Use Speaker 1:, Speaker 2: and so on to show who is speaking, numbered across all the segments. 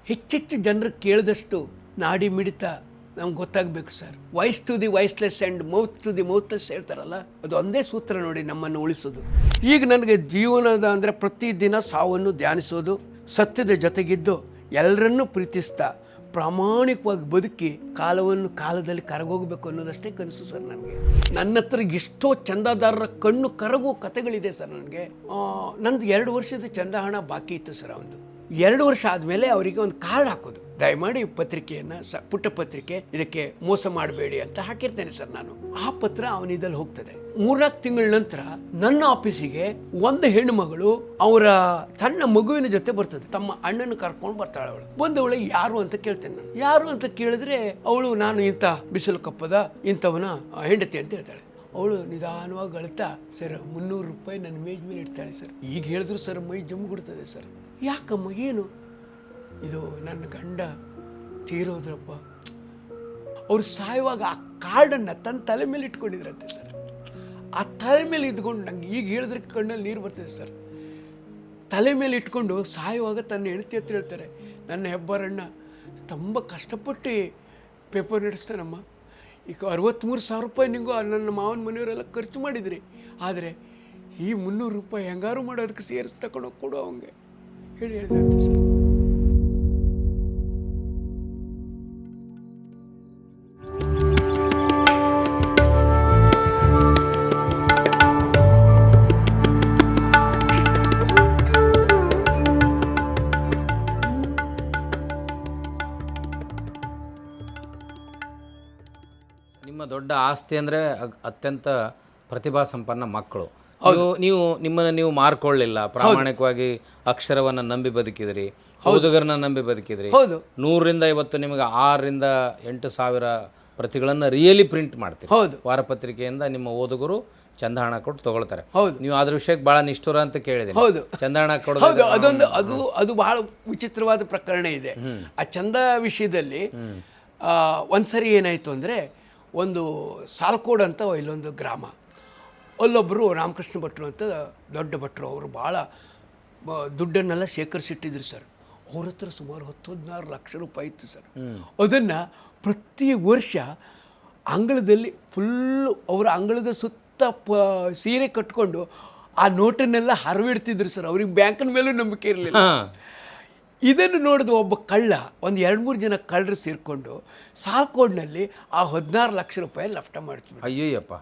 Speaker 1: ಹೆಚ್ಚೆಚ್ಚು ಜನರು ಕೇಳಿದಷ್ಟು ನಾಡಿ ಮಿಡಿತ ನಮ್ಗೆ ಗೊತ್ತಾಗಬೇಕು sir. Voice to the voiceless and mouth to the mouthless ಹೇಳ್ತಾರಲ್ಲ, ಅದು ಒಂದೇ ಸೂತ್ರ ನೋಡಿ ನಮ್ಮನ್ನು ಉಳಿಸೋದು. ಈಗ ನನಗೆ ಜೀವನದ ಅಂದರೆ ಪ್ರತಿದಿನ ಸಾವನ್ನು ಧ್ಯಾನಿಸೋದು, ಸತ್ಯದ ಜೊತೆಗಿದ್ದು ಎಲ್ಲರನ್ನೂ ಪ್ರೀತಿಸ್ತಾ ಪ್ರಾಮಾಣಿಕವಾಗಿ ಬದುಕಿ ಕಾಲವನ್ನು ಕಾಲದಲ್ಲಿ ಕರಗೋಗಬೇಕು ಅನ್ನೋದಷ್ಟೇ ಕನಸು ಸರ್ ನನಗೆ. ನನ್ನ ಹತ್ರ ಎಷ್ಟೋ ಚಂದಾದಾರರ ಕಣ್ಣು ಕರಗೋ ಕಥೆಗಳಿದೆ ಸರ್. ನನಗೆ ನಂದು 2 ವರ್ಷದ ಚಂದ ಹಣ ಬಾಕಿ ಇತ್ತು ಸರ್. ಒಂದು 2 ವರ್ಷ ಆದಮೇಲೆ ಅವರಿಗೆ ಒಂದು ಕಾರ್ಡ್ ಹಾಕೋದು, ದಯಮಾಡಿ ಪತ್ರಿಕೆಯನ್ನು ಪುಟ್ಟ ಪತ್ರಿಕೆ ಇದಕ್ಕೆ ಮೋಸ ಮಾಡಬೇಡಿ ಅಂತ ಹಾಕಿರ್ತೇನೆ ಸರ್ ನಾನು. ಆ ಪತ್ರ ಅವನಿದಲ್ಲಿ ಹೋಗ್ತದೆ. 3-4 ತಿಂಗಳ ನಂತರ ನನ್ನ ಆಫೀಸಿಗೆ ಒಂದು ಹೆಣ್ಣು ಮಗಳು ಅವರ ಸಣ್ಣ ಮಗುವಿನ ಜೊತೆ ಬರ್ತದೆ. ತಮ್ಮ ಅಣ್ಣನ ಕರ್ಕೊಂಡು ಬರ್ತಾಳೆ. ಅವಳು ಬಂದವಳು ಯಾರು ಅಂತ ಕೇಳ್ತೇನೆ ನಾನು. ಯಾರು ಅಂತ ಕೇಳಿದ್ರೆ ಅವಳು ನಾನು ಇಂಥ ಬಿಸಿಲು ಕಪ್ಪದ ಇಂಥವನ ಹೆಂಡತಿ ಅಂತ ಹೇಳ್ತಾಳೆ. ಅವಳು ನಿಧಾನವಾಗಿ ಅಳ್ತಾ, ಸರ್ 300 ರೂಪಾಯಿ ನನ್ನ ಮೇಜ್ ಮೇಲೆ ಇಡ್ತಾಳೆ ಸರ್. ಈಗ ಹೇಳಿದ್ರು ಸರ್ ಮೈ ಜಮ್ಗುಡ್ತದೆ ಸರ್. ಯಾಕಮ್ಮ ಏನು? ಇದು ನನ್ನ ಗಂಡ ತೀರೋದ್ರಪ್ಪ. ಅವ್ರು ಸಾಯುವಾಗ ಆ ಕಾರ್ಡನ್ನು ತನ್ನ ತಲೆ ಮೇಲೆ ಇಟ್ಕೊಂಡಿದ್ರಂತೆ ಸರ್. ಆ ತಲೆ ಮೇಲೆ ಇದ್ಕೊಂಡು ನಂಗೆ ಈಗ ಹೇಳಿದ್ರೆ ಕಣ್ಣಲ್ಲಿ ನೀರು ಬರ್ತದೆ ಸರ್. ತಲೆ ಮೇಲೆ ಇಟ್ಕೊಂಡು ಸಾಯುವಾಗ ತನ್ನ ಹೆಂಡತಿ ಹತ್ರ ಹೇಳ್ತಾರೆ, ನನ್ನ ಹೆಬ್ಬಾರಣ್ಣ ತುಂಬ ಕಷ್ಟಪಟ್ಟು ಪೇಪರ್ ನಡೆಸ್ತಾನಮ್ಮ, ಈಗ 63,000 ರೂಪಾಯಿ ನಿಂಗೂ ನನ್ನ ಮಾವನ ಮನೆಯವರೆಲ್ಲ ಖರ್ಚು ಮಾಡಿದ್ರಿ, ಆದರೆ ಈ 300 ರೂಪಾಯಿ ಹೆಂಗಾರು ಮಾಡೋದಕ್ಕೆ ಸೇರಿಸಿ ತಗೊಂಡೋಗಿ ಕೊಡು ಅವಂಗೆ ಹೇಳಿದಂತೆ ಸರ್.
Speaker 2: ನಿಮ್ಮ ದೊಡ್ಡ ಆಸ್ತಿ ಅಂದರೆ ಅತ್ಯಂತ ಪ್ರತಿಭಾ ಸಂಪನ್ನ ಮಕ್ಕಳು. ನೀವು ನಿಮ್ಮನ್ನು ನೀವು ಮಾರ್ಕೊಳ್ಳಿಲ್ಲ, ಪ್ರಾಮಾಣಿಕವಾಗಿ ಅಕ್ಷರವನ್ನು ನಂಬಿ ಬದುಕಿದ್ರಿ, ಓದುಗರನ್ನ ನಂಬಿ ಬದುಕಿದ್ರಿ. 100ರಿಂದ ಇವತ್ತು ನಿಮಗೆ 6ರಿಂದ 8,000 ಪ್ರತಿಗಳನ್ನು ರಿಯಲಿ ಪ್ರಿಂಟ್ ಮಾಡ್ತೀರಿ. ವಾರಪತ್ರಿಕೆಯಿಂದ ನಿಮ್ಮ ಓದುಗರು ಚಂದಹಣ ಕೊಟ್ಟು ತಗೊಳ್ತಾರೆ. ನೀವು ಅದ್ರ ವಿಷಯಕ್ಕೆ ಭಾಳ ನಿಷ್ಠುರ ಅಂತ ಕೇಳಿದ್ದೀನಿ. ಚಂದಹಣ ಕೊಡೋದು
Speaker 1: ಅದು ಬಹಳ ವಿಚಿತ್ರವಾದ ಪ್ರಕರಣ ಇದೆ. ಆ ಚಂದ ವಿಷಯದಲ್ಲಿ ಒಂದ್ಸರಿ ಏನಾಯಿತು ಅಂದರೆ, ಒಂದು ಸಾಲ್ಕೋಡ್ ಅಂತ ಇಲ್ಲೊಂದು ಗ್ರಾಮ, ಅಲ್ಲೊಬ್ಬರು ರಾಮಕೃಷ್ಣ ಭಟ್ರು ಅಂತ ದೊಡ್ಡ ಭಟ್ರು, ಅವರು ಭಾಳ ದುಡ್ಡನ್ನೆಲ್ಲ ಶೇಖರಿಸಿಟ್ಟಿದ್ರು ಸರ್. ಅವ್ರ ಹತ್ರ ಸುಮಾರು 10-16 ಲಕ್ಷ ರೂಪಾಯಿ ಇತ್ತು ಸರ್. ಅದನ್ನು ಪ್ರತಿ ವರ್ಷ ಅಂಗಳದಲ್ಲಿ ಫುಲ್ಲು ಅವರ ಅಂಗಳದ ಸುತ್ತ ಸೀರೆ ಕಟ್ಕೊಂಡು ಆ ನೋಟನ್ನೆಲ್ಲ ಹರವಿಡ್ತಿದ್ರು ಸರ್. ಅವ್ರಿಗೆ ಬ್ಯಾಂಕಿನ ಮೇಲೂ ನಂಬಿಕೆ ಇರಲಿಲ್ಲ. ಇದನ್ನು ನೋಡಿದ ಒಬ್ಬ ಕಳ್ಳ, ಒಂದು 2-3 ಜನ ಕಳ್ಳರು ಸೇರಿಕೊಂಡು ಸಾಲ್ಕೋಡ್ನಲ್ಲಿ ಆ 16 ಲಕ್ಷ ರೂಪಾಯಿ ಲಫ್ಟ ಮಾಡ್ತೀವಿ.
Speaker 2: ಅಯ್ಯೋಯ್ಯಪ್ಪ,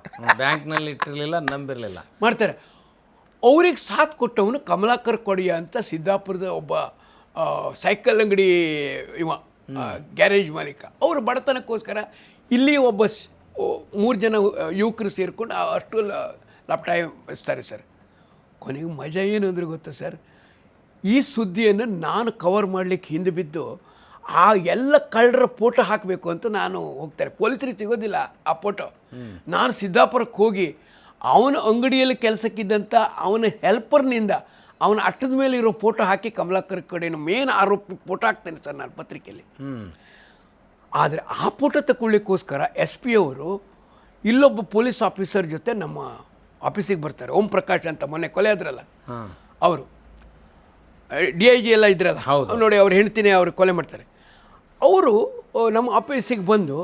Speaker 2: ಬ್ಯಾಂಕ್ನಲ್ಲಿ ಇಟ್ಟಿರಲಿಲ್ಲ, ನಂಬಿರಲಿಲ್ಲ,
Speaker 1: ಮಾಡ್ತಾರೆ. ಅವ್ರಿಗೆ ಸಾಥ್ ಕೊಟ್ಟವನು ಕಮಲಾಕರ್ ಕೊಡಿಯ ಅಂತ ಸಿದ್ದಾಪುರದ ಒಬ್ಬ ಸೈಕಲ್ ಅಂಗಡಿ ಗ್ಯಾರೇಜ್ ಮಾಲೀಕ. ಅವರು ಬಡತನಕ್ಕೋಸ್ಕರ ಇಲ್ಲಿ ಒಬ್ಬ 3 ಜನ ಯುವಕರು ಸೇರಿಕೊಂಡು ಅಷ್ಟು ಲಫ್ಟಾಯಿಸ್ತಾರೆ ಸರ್. ಕೊನೆಗೆ ಮಜಾ ಏನು ಅಂದರೆ ಗೊತ್ತಾ ಸರ್, ಈ ಸುದ್ದಿಯನ್ನು ನಾನು ಕವರ್ ಮಾಡಲಿಕ್ಕೆ ಹಿಂದೆ ಬಿದ್ದು ಆ ಎಲ್ಲ ಕಳ್ಳರ ಫೋಟೋ ಹಾಕಬೇಕು ಅಂತ ನಾನು ಹೋಗ್ತಾರೆ. ಪೊಲೀಸರಿಗೆ ಸಿಗೋದಿಲ್ಲ ಆ ಫೋಟೋ. ನಾನು ಸಿದ್ದಾಪುರಕ್ಕೆ ಹೋಗಿ ಅವನ ಅಂಗಡಿಯಲ್ಲಿ ಕೆಲಸಕ್ಕಿದ್ದಂಥ ಅವನ ಹೆಲ್ಪರ್ನಿಂದ ಅವನ ಅಟ್ಟದ ಮೇಲೆ ಇರೋ ಫೋಟೋ ಹಾಕಿ ಕಮಲಾಕರ್ ಕಡೆಯನ್ನು ಮೇನ್ ಆರೋಪಿ ಫೋಟೋ ಹಾಕ್ತೇನೆ ಸರ್ ನಾನು ಪತ್ರಿಕೆಯಲ್ಲಿ. ಆದರೆ ಆ ಫೋಟೋ ತಗೊಳ್ಳಿಕ್ಕೋಸ್ಕರ SP ಅವರು ಇಲ್ಲೊಬ್ಬ ಪೊಲೀಸ್ ಆಫೀಸರ್ ಜೊತೆ ನಮ್ಮ ಆಫೀಸಿಗೆ ಬರ್ತಾರೆ. ಓಂ ಪ್ರಕಾಶ್ ಅಂತ ಮೊನ್ನೆ ಕೊಲೆ ಆದ್ರಲ್ಲ ಅವರು, DIG ಎಲ್ಲ ಇದ್ರಲ್ಲ ನೋಡಿ, ಅವ್ರು ಹೆಣ್ತಿನೇ ಅವ್ರು ಕೊಲೆ ಮಾಡ್ತಾರೆ. ಅವರು ನಮ್ಮ ಆಫೀಸಿಗೆ ಬಂದು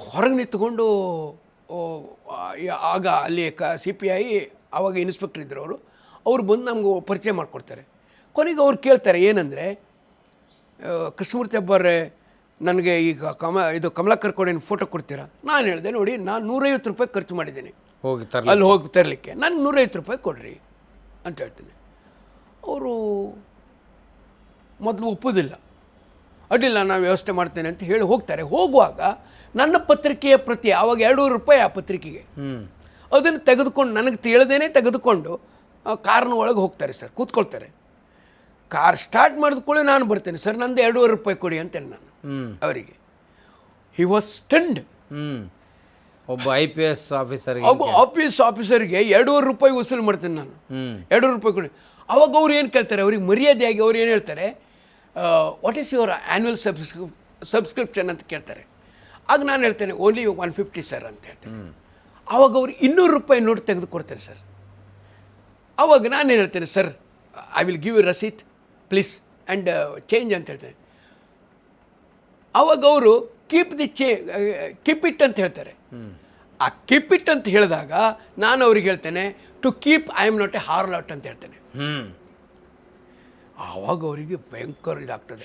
Speaker 1: ಹೊರಗೆ ನಿಂತ್ಕೊಂಡು, ಆಗ ಅಲ್ಲಿ CPI ಆವಾಗ ಇನ್ಸ್ಪೆಕ್ಟರ್ ಇದ್ದರು ಅವರು ಬಂದು ನಮಗೂ ಪರಿಚಯ ಮಾಡಿಕೊಡ್ತಾರೆ. ಕೊನೆಗೆ ಅವ್ರು ಕೇಳ್ತಾರೆ ಏನಂದರೆ, ಕೃಷ್ಣಮೂರ್ತಿ ಹಬ್ಬರೇ ನನಗೆ ಈಗ ಕಮಲಾಕರ್ ಕೊಡೇನು ಫೋಟೋ ಕೊಡ್ತೀರಾ? ನಾನು ಹೇಳಿದೆ, ನೋಡಿ ನಾನು 150 ರೂಪಾಯಿ ಖರ್ಚು ಮಾಡಿದ್ದೀನಿ ಅಲ್ಲಿ ಹೋಗಿ ತರಲಿಕ್ಕೆ, ನಾನು 150 ರೂಪಾಯಿ ಕೊಡ್ರಿ ಅಂತ ಹೇಳ್ತೀನಿ. ಅವರು ಮೊದಲು ಒಪ್ಪೋದಿಲ್ಲ, ಅಡ್ಡಿಲ್ಲ ನಾನು ವ್ಯವಸ್ಥೆ ಮಾಡ್ತೇನೆ ಅಂತ ಹೇಳಿ ಹೋಗ್ತಾರೆ. ಹೋಗುವಾಗ ನನ್ನ ಪತ್ರಿಕೆಯ ಪ್ರತಿ ಆವಾಗ 200 ರೂಪಾಯಿ ಆ ಪತ್ರಿಕೆಗೆ, ಅದನ್ನು ತೆಗೆದುಕೊಂಡು ನನಗೆ ತಿಳಿದೇನೆ ತೆಗೆದುಕೊಂಡು ಕಾರ್ನ ಒಳಗೆ ಹೋಗ್ತಾರೆ ಸರ್, ಕೂತ್ಕೊಳ್ತಾರೆ. ಕಾರ್ ಸ್ಟಾರ್ಟ್ ಮಾಡಿದ್ಕೊಳ್ಳಿ ನಾನು ಬರ್ತೇನೆ ಸರ್, ನಂದು 200 ರೂಪಾಯಿ ಕೊಡಿ ಅಂತೇಳಿ ನಾನು ಅವರಿಗೆ. He was stunned.
Speaker 2: ಒಬ್ಬ IPS ಆಫೀಸರ್,
Speaker 1: ಒಬ್ಬ ಆಫೀಸರ್ಗೆ 200 ರೂಪಾಯಿ ವಸೂಲು ಮಾಡ್ತೇನೆ ನಾನು, 200 ರೂಪಾಯಿ ಕೊಡಿ. ಅವಾಗ ಅವ್ರು ಏನು ಕೇಳ್ತಾರೆ, ಅವ್ರಿಗೆ ಮರ್ಯಾದೆಯಾಗಿ ಅವ್ರು ಏನು ಹೇಳ್ತಾರೆ, what is your annual subscription ಅಂತ ಕೇಳ್ತಾರೆ. ಆಗ ನಾನು ಹೇಳ್ತೇನೆ ಓನ್ಲಿ 150 ಸರ್ ಅಂತ ಹೇಳ್ತೇನೆ. ಆವಾಗ ಅವ್ರು 200 ರೂಪಾಯಿ ನೋಟ್ ತೆಗೆದು ಕೊಡ್ತಾರೆ ಸರ್. ಆವಾಗ ನಾನು ಏನು ಹೇಳ್ತೇನೆ, sir I will give you ರಸೀತ್ ಪ್ಲೀಸ್ ಆ್ಯಂಡ್ ಚೇಂಜ್ ಅಂತ ಹೇಳ್ತೇನೆ. ಆವಾಗ ಅವರು ಕೀಪ್ ಇಟ್ ಅಂತ ಹೇಳ್ತಾರೆ. ಆ ಕೀಪ್ ಇಟ್ ಅಂತ ಹೇಳಿದಾಗ ನಾನು ಅವ್ರಿಗೆ ಹೇಳ್ತೇನೆ to keep I am not a harlot ಅಂತ ಹೇಳ್ತೇನೆ. ಆವಾಗ ಅವರಿಗೆ ಭಯಂಕರ ಇದಾಗ್ತದೆ,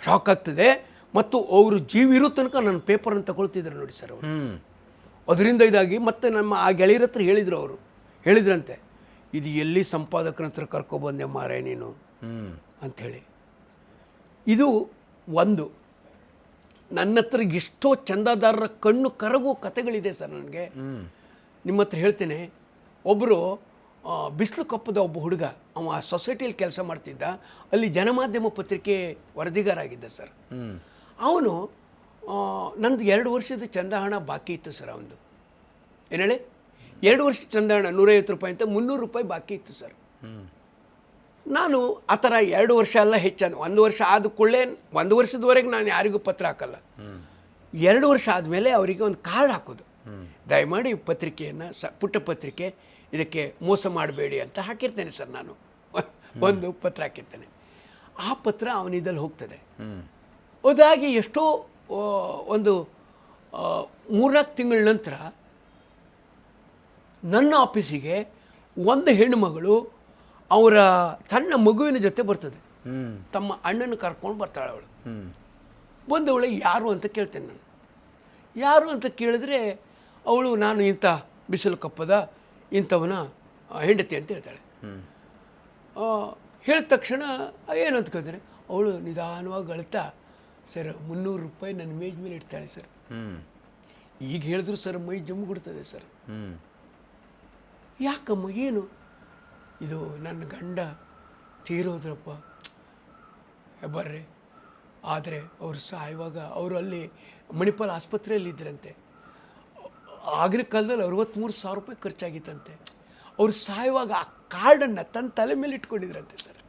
Speaker 1: ಶಾಕ್ ಆಗ್ತದೆ. ಮತ್ತು ಅವರು ಜೀವ ಇರೋ ತನಕ ನನ್ನ ಪೇಪರನ್ನು ತಗೊಳ್ತಿದ್ರು ನೋಡಿ ಸರ್ ಅವರು. ಅದರಿಂದ ಇದಾಗಿ ಮತ್ತೆ ನಮ್ಮ ಆ ಗೆಳೆಯರ ಹತ್ರ ಹೇಳಿದ್ರಂತೆ, ಇದು ಎಲ್ಲಿ ಸಂಪಾದಕನ ಹತ್ರ ಕರ್ಕೊಬಂದೆ ಮಾರೇ ನೀನು ಅಂಥೇಳಿ. ಇದು ಒಂದು ನನ್ನ ಹತ್ರ ಎಷ್ಟೋ ಚಂದಾದಾರರ ಕಣ್ಣು ಕರಗುವ ಕಥೆಗಳಿದೆ ಸರ್ ನನಗೆ. ನಿಮ್ಮ ಹತ್ರ ಹೇಳ್ತೇನೆ. ಒಬ್ಬರು ಬಿಸಿಲು ಕಪ್ಪದ ಒಬ್ಬ ಹುಡುಗ, ಅವ ಸೊಸೈಟಿಯಲ್ಲಿ ಕೆಲಸ ಮಾಡ್ತಿದ್ದ, ಅಲ್ಲಿ ಜನಮಾಧ್ಯಮ ಪತ್ರಿಕೆ ವರದಿಗಾರ ಆಗಿದ್ದ ಸರ್. ಅವನು ನಂದು 2 ವರ್ಷದ ಚಂದಹಣ ಬಾಕಿ ಇತ್ತು ಸರ್. ಅವನದು ಏನು ಹೇಳಿ 2 ವರ್ಷ ಚಂದಹಣ 150 ರೂಪಾಯಿ ಅಂತ 300 ರೂಪಾಯಿ ಬಾಕಿ ಇತ್ತು ಸರ್. ನಾನು ಆ ಥರ 2 ವರ್ಷ ಅಲ್ಲ ಹೆಚ್ಚಾನು 1 ವರ್ಷ ಆದ ಕೂಡಲೇ 1 ವರ್ಷದವರೆಗೆ ನಾನು ಯಾರಿಗೂ ಪತ್ರ ಹಾಕಲ್ಲ. 2 ವರ್ಷ ಆದಮೇಲೆ ಅವರಿಗೆ ಒಂದು ಕಾರ್ಡ್ ಹಾಕೋದು, ದಯಮಾಡಿ ಪತ್ರಿಕೆಯನ್ನು ಪುಟ್ಟ ಪತ್ರಿಕೆ ಇದಕ್ಕೆ ಮೋಸ ಮಾಡಬೇಡಿ ಅಂತ ಹಾಕಿರ್ತೇನೆ ಸರ್. ನಾನು ಒಂದು ಪತ್ರ ಹಾಕಿರ್ತೇನೆ. ಆ ಪತ್ರ ಅವನಿದಲ್ಲಿ ಹೋಗ್ತದೆ. ಅದಾಗಿ ಎಷ್ಟೋ ಒಂದು 3-4 ತಿಂಗಳ ನಂತರ ನನ್ನ ಆಫೀಸಿಗೆ ಒಂದು ಹೆಣ್ಣುಮಗಳು ಅವರ ತನ್ನ ಮಗುವಿನ ಜೊತೆ ಬರ್ತದೆ. ತಮ್ಮ ಅಣ್ಣನ ಕರ್ಕೊಂಡು ಬರ್ತಾಳೆ ಅವಳು. ಬಂದವಳು ಯಾರು ಅಂತ ಕೇಳ್ತೇನೆ ನಾನು. ಯಾರು ಅಂತ ಕೇಳಿದ್ರೆ ಅವಳು ನಾನು ಇಂಥ ಬಿಸಿಲು ಕಪ್ಪದ ಇಂಥವನ ಹೆಂಡತಿ ಅಂತ ಹೇಳ್ತಾಳೆ. ಹೇಳಿದ ತಕ್ಷಣ ಏನು ಅಂತ ಕೇಳಿದ್ರೆ ಅವಳು ನಿಧಾನವಾಗಿ ಅಳ್ತಾ, ಸರ್ 300 ರೂಪಾಯಿ ನನ್ನ ಮೇಜ್ ಮೇಲೆ ಇಡ್ತಾಳೆ ಸರ್. ಈಗ ಹೇಳಿದ್ರು ಸರ್ ಮೈ ಜಮ್ಮಿಬಿಡ್ತದೆ ಸರ್. ಯಾಕಮ್ಮ ಏನು ಇದು? ನನ್ನ ಗಂಡ ತೀರೋದ್ರಪ್ಪ ಬರ್ರಿ. ಆದರೆ ಅವರು ಸಾಯುವಾಗ ಅವರು ಅಲ್ಲಿ ಮಣಿಪಾಲ್ ಆಸ್ಪತ್ರೆಯಲ್ಲಿ ಇದ್ರಂತೆ. ಆಗಿನ ಕಾಲದಲ್ಲಿ 63,000 ರೂಪಾಯಿ ಖರ್ಚಾಗಿತ್ತಂತೆ. ಅವ್ರು ಸಾಯುವಾಗ ಆ ಕಾರ್ಡನ್ನು ತನ್ನ ತಲೆ ಮೇಲೆ ಇಟ್ಕೊಂಡಿದ್ರಂತೆ ಸರ್.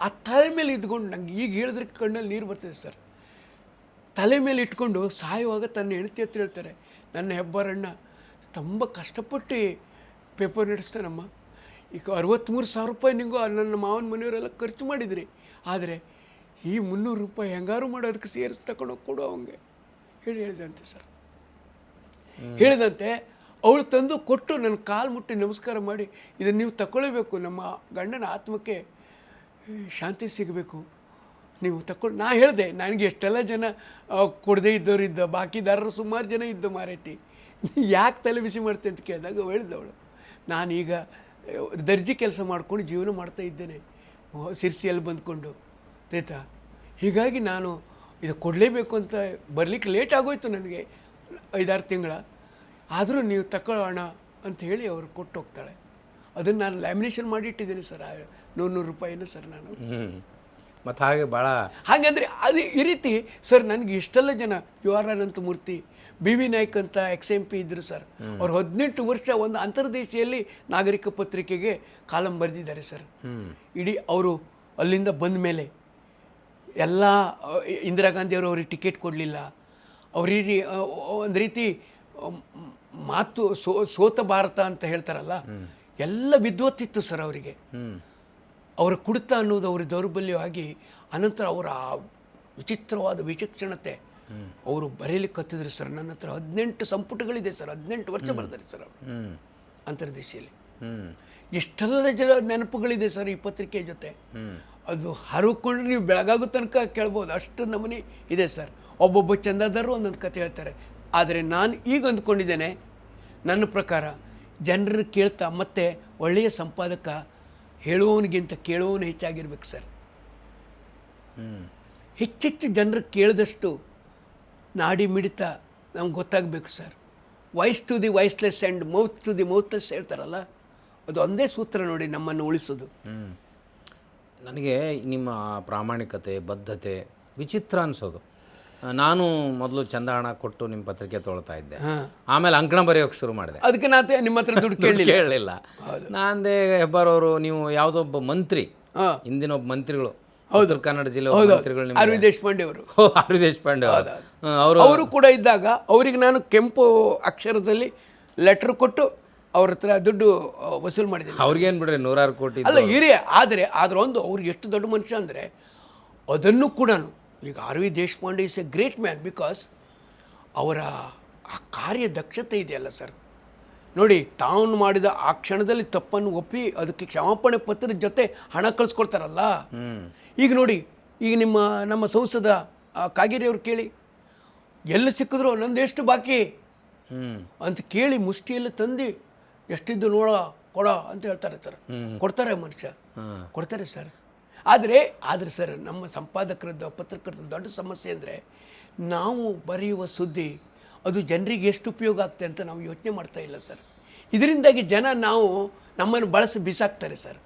Speaker 1: ಆ ತಲೆ ಮೇಲೆ ಇದ್ಕೊಂಡು ನಂಗೆ ಈಗ ಹೇಳಿದ್ರೆ ಕಣ್ಣಲ್ಲಿ ನೀರು ಬರ್ತದೆ ಸರ್. ತಲೆ ಮೇಲೆ ಇಟ್ಕೊಂಡು ಸಾಯುವಾಗ ತನ್ನ ಹೆಂಡತಿ ಹತ್ರ ಹೇಳ್ತಾರೆ, ನನ್ನ ಹೆಬ್ಬಾರಣ್ಣ ತುಂಬ ಕಷ್ಟಪಟ್ಟು ಪೇಪರ್ ನಡೆಸ್ತಾನಮ್ಮ, ಈಗ 63,000 ರೂಪಾಯಿ ನಿಂಗೂ ನನ್ನ ಮಾವನ ಮನೆಯವರೆಲ್ಲ ಖರ್ಚು ಮಾಡಿದ್ರಿ, ಆದರೆ ಈ 300 ರೂಪಾಯಿ ಹೆಂಗಾರು ಮಾಡೋದಕ್ಕೆ ಸೇರಿಸಿ ತಗೊಂಡೋಗಿ ಕೊಡು ಅವಂಗೆ ಹೇಳಿದಂತೆ ಸರ್. ಹೇಳಿದಂತೆ ಅವಳು ತಂದು ಕೊಟ್ಟು ನನ್ನ ಕಾಲು ಮುಟ್ಟಿ ನಮಸ್ಕಾರ ಮಾಡಿ, ಇದನ್ನು ನೀವು ತಗೊಳ್ಳೇಬೇಕು, ನಮ್ಮ ಗಂಡನ ಆತ್ಮಕ್ಕೆ ಶಾಂತಿ ಸಿಗಬೇಕು, ನೀವು ತಗೊಳ್ಳಿ. ನಾ ಹೇಳಿದೆ, ನನಗೆ ಎಷ್ಟೆಲ್ಲ ಜನ ಕೊಡದೇ ಇದ್ದವರಿದ್ದ, ಬಾಕಿದಾರರು ಸುಮಾರು ಜನ ಇದ್ದ ಮಾರೇಟಿ, ಯಾಕೆ ತಲೆ ಬಿಸಿ ಮಾಡ್ತೆ ಅಂತ ಕೇಳಿದಾಗ ಹೇಳಿದವಳು, ನಾನೀಗ ದರ್ಜಿ ಕೆಲಸ ಮಾಡ್ಕೊಂಡು ಜೀವನ ಮಾಡ್ತಾ ಇದ್ದೇನೆ ಸಿರ್ಸಿಯಲ್ಲಿ ಬಂದ್ಕೊಂಡು ಆಯ್ತಾ. ಹೀಗಾಗಿ ನಾನು ಇದು ಕೊಡಲೇಬೇಕು ಅಂತ ಬರಲಿಕ್ಕೆ ಲೇಟ್ ಆಗೋಯ್ತು ನನಗೆ 5-6 ತಿಂಗಳ. ಆದರೂ ನೀವು ತಗೊಳ್ಳೋಣ ಅಂತ ಹೇಳಿ ಅವರು ಕೊಟ್ಟು ಹೋಗ್ತಾಳೆ. ಅದನ್ನು ನಾನು ಲ್ಯಾಮಿನೇಷನ್ ಮಾಡಿ ಇಟ್ಟಿದ್ದೀನಿ ಸರ್, 100 ರೂಪಾಯಿನ ಸರ್ ನಾನು.
Speaker 2: ಮತ್ತು ಹಾಗೆ ಭಾಳ
Speaker 1: ಹಾಗಂದರೆ ಅದು ಈ ರೀತಿ ಸರ್. ನನಗೆ ಇಷ್ಟೆಲ್ಲ ಜನ UR ಅನಂತಮೂರ್ತಿ, BV ನಾಯ್ಕ್ ಅಂತ XMP ಇದ್ದರು ಸರ್. ಅವ್ರು 18 ವರ್ಷ ಒಂದು ಅಂತರ್ದೇಶೀಯಲ್ಲಿ ನಾಗರಿಕ ಪತ್ರಿಕೆಗೆ ಕಾಲಂ ಬರೆದಿದ್ದಾರೆ ಸರ್. ಇಡೀ ಅವರು ಅಲ್ಲಿಂದ ಬಂದ ಮೇಲೆ ಎಲ್ಲ ಇಂದಿರಾ ಗಾಂಧಿಯವರು ಅವ್ರಿಗೆ ಟಿಕೆಟ್ ಕೊಡಲಿಲ್ಲ. ಅವ್ರಿಗೆ ಒಂದು ರೀತಿ ಮಾತು ಸೋತ ಭಾರತ ಅಂತ ಹೇಳ್ತಾರಲ್ಲ, ಎಲ್ಲ ವಿದ್ವತ್ತಿತ್ತು ಸರ್ ಅವರಿಗೆ. ಅವರ ಕುಡಿತ ಅನ್ನೋದು ಅವ್ರ ದೌರ್ಬಲ್ಯವಾಗಿ ಅನಂತರ ಅವರ ವಿಚಿತ್ರವಾದ ವಿಚಕ್ಷಣತೆ ಅವರು ಬರೆಯಲಿಕ್ಕೆ ಕತ್ತಿದ್ರು ಸರ್. ನನ್ನ ಹತ್ರ 18 ಸಂಪುಟಗಳಿದೆ ಸರ್, 18 ವರ್ಷ ಬರ್ತಾರೆ ಸರ್ ಅವರು ಅಂತರ್ದೇಶೀಯಲ್ಲಿ. ಎಷ್ಟೆಲ್ಲ ಜನ ನೆನಪುಗಳಿದೆ ಸರ್ ಈ ಪತ್ರಿಕೆ ಜೊತೆ. ಅದು ಹರಕೊಂಡ್ರೆ ನೀವು ಬೆಳಗಾಗೋ ತನಕ ಕೇಳ್ಬೋದು, ಅಷ್ಟು ನಮೂನಿ ಇದೆ ಸರ್. ಒಬ್ಬೊಬ್ಬ ಚಂದಾದಾರರು ಒಂದೊಂದು ಕತೆ ಹೇಳ್ತಾರೆ. ಆದರೆ ನಾನು ಈಗ ಅಂದ್ಕೊಂಡಿದ್ದೇನೆ, ನನ್ನ ಪ್ರಕಾರ ಜನರನ್ನು ಕೇಳ್ತಾ ಮತ್ತೆ ಒಳ್ಳೆಯ ಸಂಪಾದಕ ಹೇಳುವವನಿಗಿಂತ ಕೇಳುವವನು ಹೆಚ್ಚಾಗಿರ್ಬೇಕು ಸರ್. ಹೆಚ್ಚೆಚ್ಚು ಜನರು ಕೇಳಿದಷ್ಟು ನಾಡಿ ಮಿಡಿತ ನಮ್ಗೆ ಗೊತ್ತಾಗಬೇಕು sir. Voice to the voiceless and mouth to the mouthless ಹೇಳ್ತಾರಲ್ಲ, ಅದು ಒಂದೇ ಸೂತ್ರ ನೋಡಿ ನಮ್ಮನ್ನು ಉಳಿಸೋದು.
Speaker 2: ನನಗೆ ನಿಮ್ಮ ಪ್ರಾಮಾಣಿಕತೆ, ಬದ್ಧತೆ ವಿಚಿತ್ರ ಅನಿಸೋದು. ನಾನು ಮೊದಲು ಚಂದಹಣ ಕೊಟ್ಟು ನಿಮ್ಮ ಪತ್ರಿಕೆ ತೊಗೊಳ್ತಾ ಇದ್ದೆ, ಆಮೇಲೆ ಅಂಕಣ ಬರೆಯೋಕ್ಕೆ ಶುರು ಮಾಡಿದೆ.
Speaker 1: ಅದಕ್ಕೆ ನಾನು ನಿಮ್ಮ ಹತ್ರ ದುಡ್ಡು
Speaker 2: ಕೇಳಲಿಲ್ಲ. ನಾನಂದೆ, ಹೆಬ್ಬಾರವರು ನೀವು ಯಾವುದೊಬ್ಬ ಮಂತ್ರಿ, ಹಿಂದಿನ ಒಬ್ಬ ಮಂತ್ರಿಗಳು, ಉತ್ತರ ಕನ್ನಡ ಜಿಲ್ಲೆ ಮಂತ್ರಿಗಳು,
Speaker 1: ಆರ್ ವಿ ದೇಶಪಾಂಡೆ ಅವರು.
Speaker 2: ಆರ್ ವಿ ದೇಶಪಾಂಡೆ
Speaker 1: ಅವರು ಕೂಡ ಇದ್ದಾಗ ಅವರಿಗೆ ನಾನು ಕೆಂಪು ಅಕ್ಷರದಲ್ಲಿ ಲೆಟರ್ ಕೊಟ್ಟು ಅವ್ರ ಹತ್ರ ದುಡ್ಡು ವಸೂಲು ಮಾಡಿದ್ದೀನಿ.
Speaker 2: ಅವ್ರಿಗೇನು ಬಿಡ್ರಿ 100 ಕೋಟಿ
Speaker 1: ಅಲ್ಲ ಹಿರಿಯ. ಆದರೆ ಒಂದು ಅವ್ರು ಎಷ್ಟು ದೊಡ್ಡ ಮನುಷ್ಯ ಅಂದರೆ ಅದನ್ನು ಕೂಡ ಈಗ R V Deshpande is a great man because ಅವರ ಆ ಕಾರ್ಯದಕ್ಷತೆ ಇದೆಯಲ್ಲ ಸರ್. ನೋಡಿ, ತಾನು ಮಾಡಿದ ಆ ಕ್ಷಣದಲ್ಲಿ ತಪ್ಪನ್ನು ಒಪ್ಪಿ ಅದಕ್ಕೆ ಕ್ಷಮಾಪಣೆ ಪತ್ರದ ಜೊತೆ ಹಣ ಕಳಿಸ್ಕೊಡ್ತಾರಲ್ಲ. ಈಗ ನೋಡಿ, ಈಗ ನಮ್ಮ ಸಂಸದ ಕಾಗೇರಿ ಅವ್ರು ಕೇಳಿ, ಎಲ್ಲ ಸಿಕ್ಕಿದ್ರು ನಂದು ಎಷ್ಟು ಬಾಕಿ ಅಂತ ಕೇಳಿ ಮುಷ್ಟಿಯಲ್ಲಿ ತಂದು ಎಷ್ಟಿದ್ದು ಕೊಡ ಅಂತ ಹೇಳ್ತಾರೆ ಸರ್. ಕೊಡ್ತಾರೆ ಮನುಷ್ಯ, ಕೊಡ್ತಾರೆ ಸರ್. ಆದರೆ ಸರ್, ನಮ್ಮ ಸಂಪಾದಕರದ್ದು ಪತ್ರಕರ್ತರ ದೊಡ್ಡ ಸಮಸ್ಯೆ ಅಂದರೆ ನಾವು ಬರೆಯುವ ಸುದ್ದಿ ಅದು ಜನರಿಗೆ ಎಷ್ಟು ಉಪಯೋಗ ಆಗ್ತದೆ ಅಂತ ನಾವು ಯೋಚನೆ ಮಾಡ್ತಾ ಇಲ್ಲ ಸರ್. ಇದರಿಂದಾಗಿ ಜನ ನಮ್ಮನ್ನು ಬಳಸಿ ಬಿಸಾಕ್ತಾರೆ ಸರ್.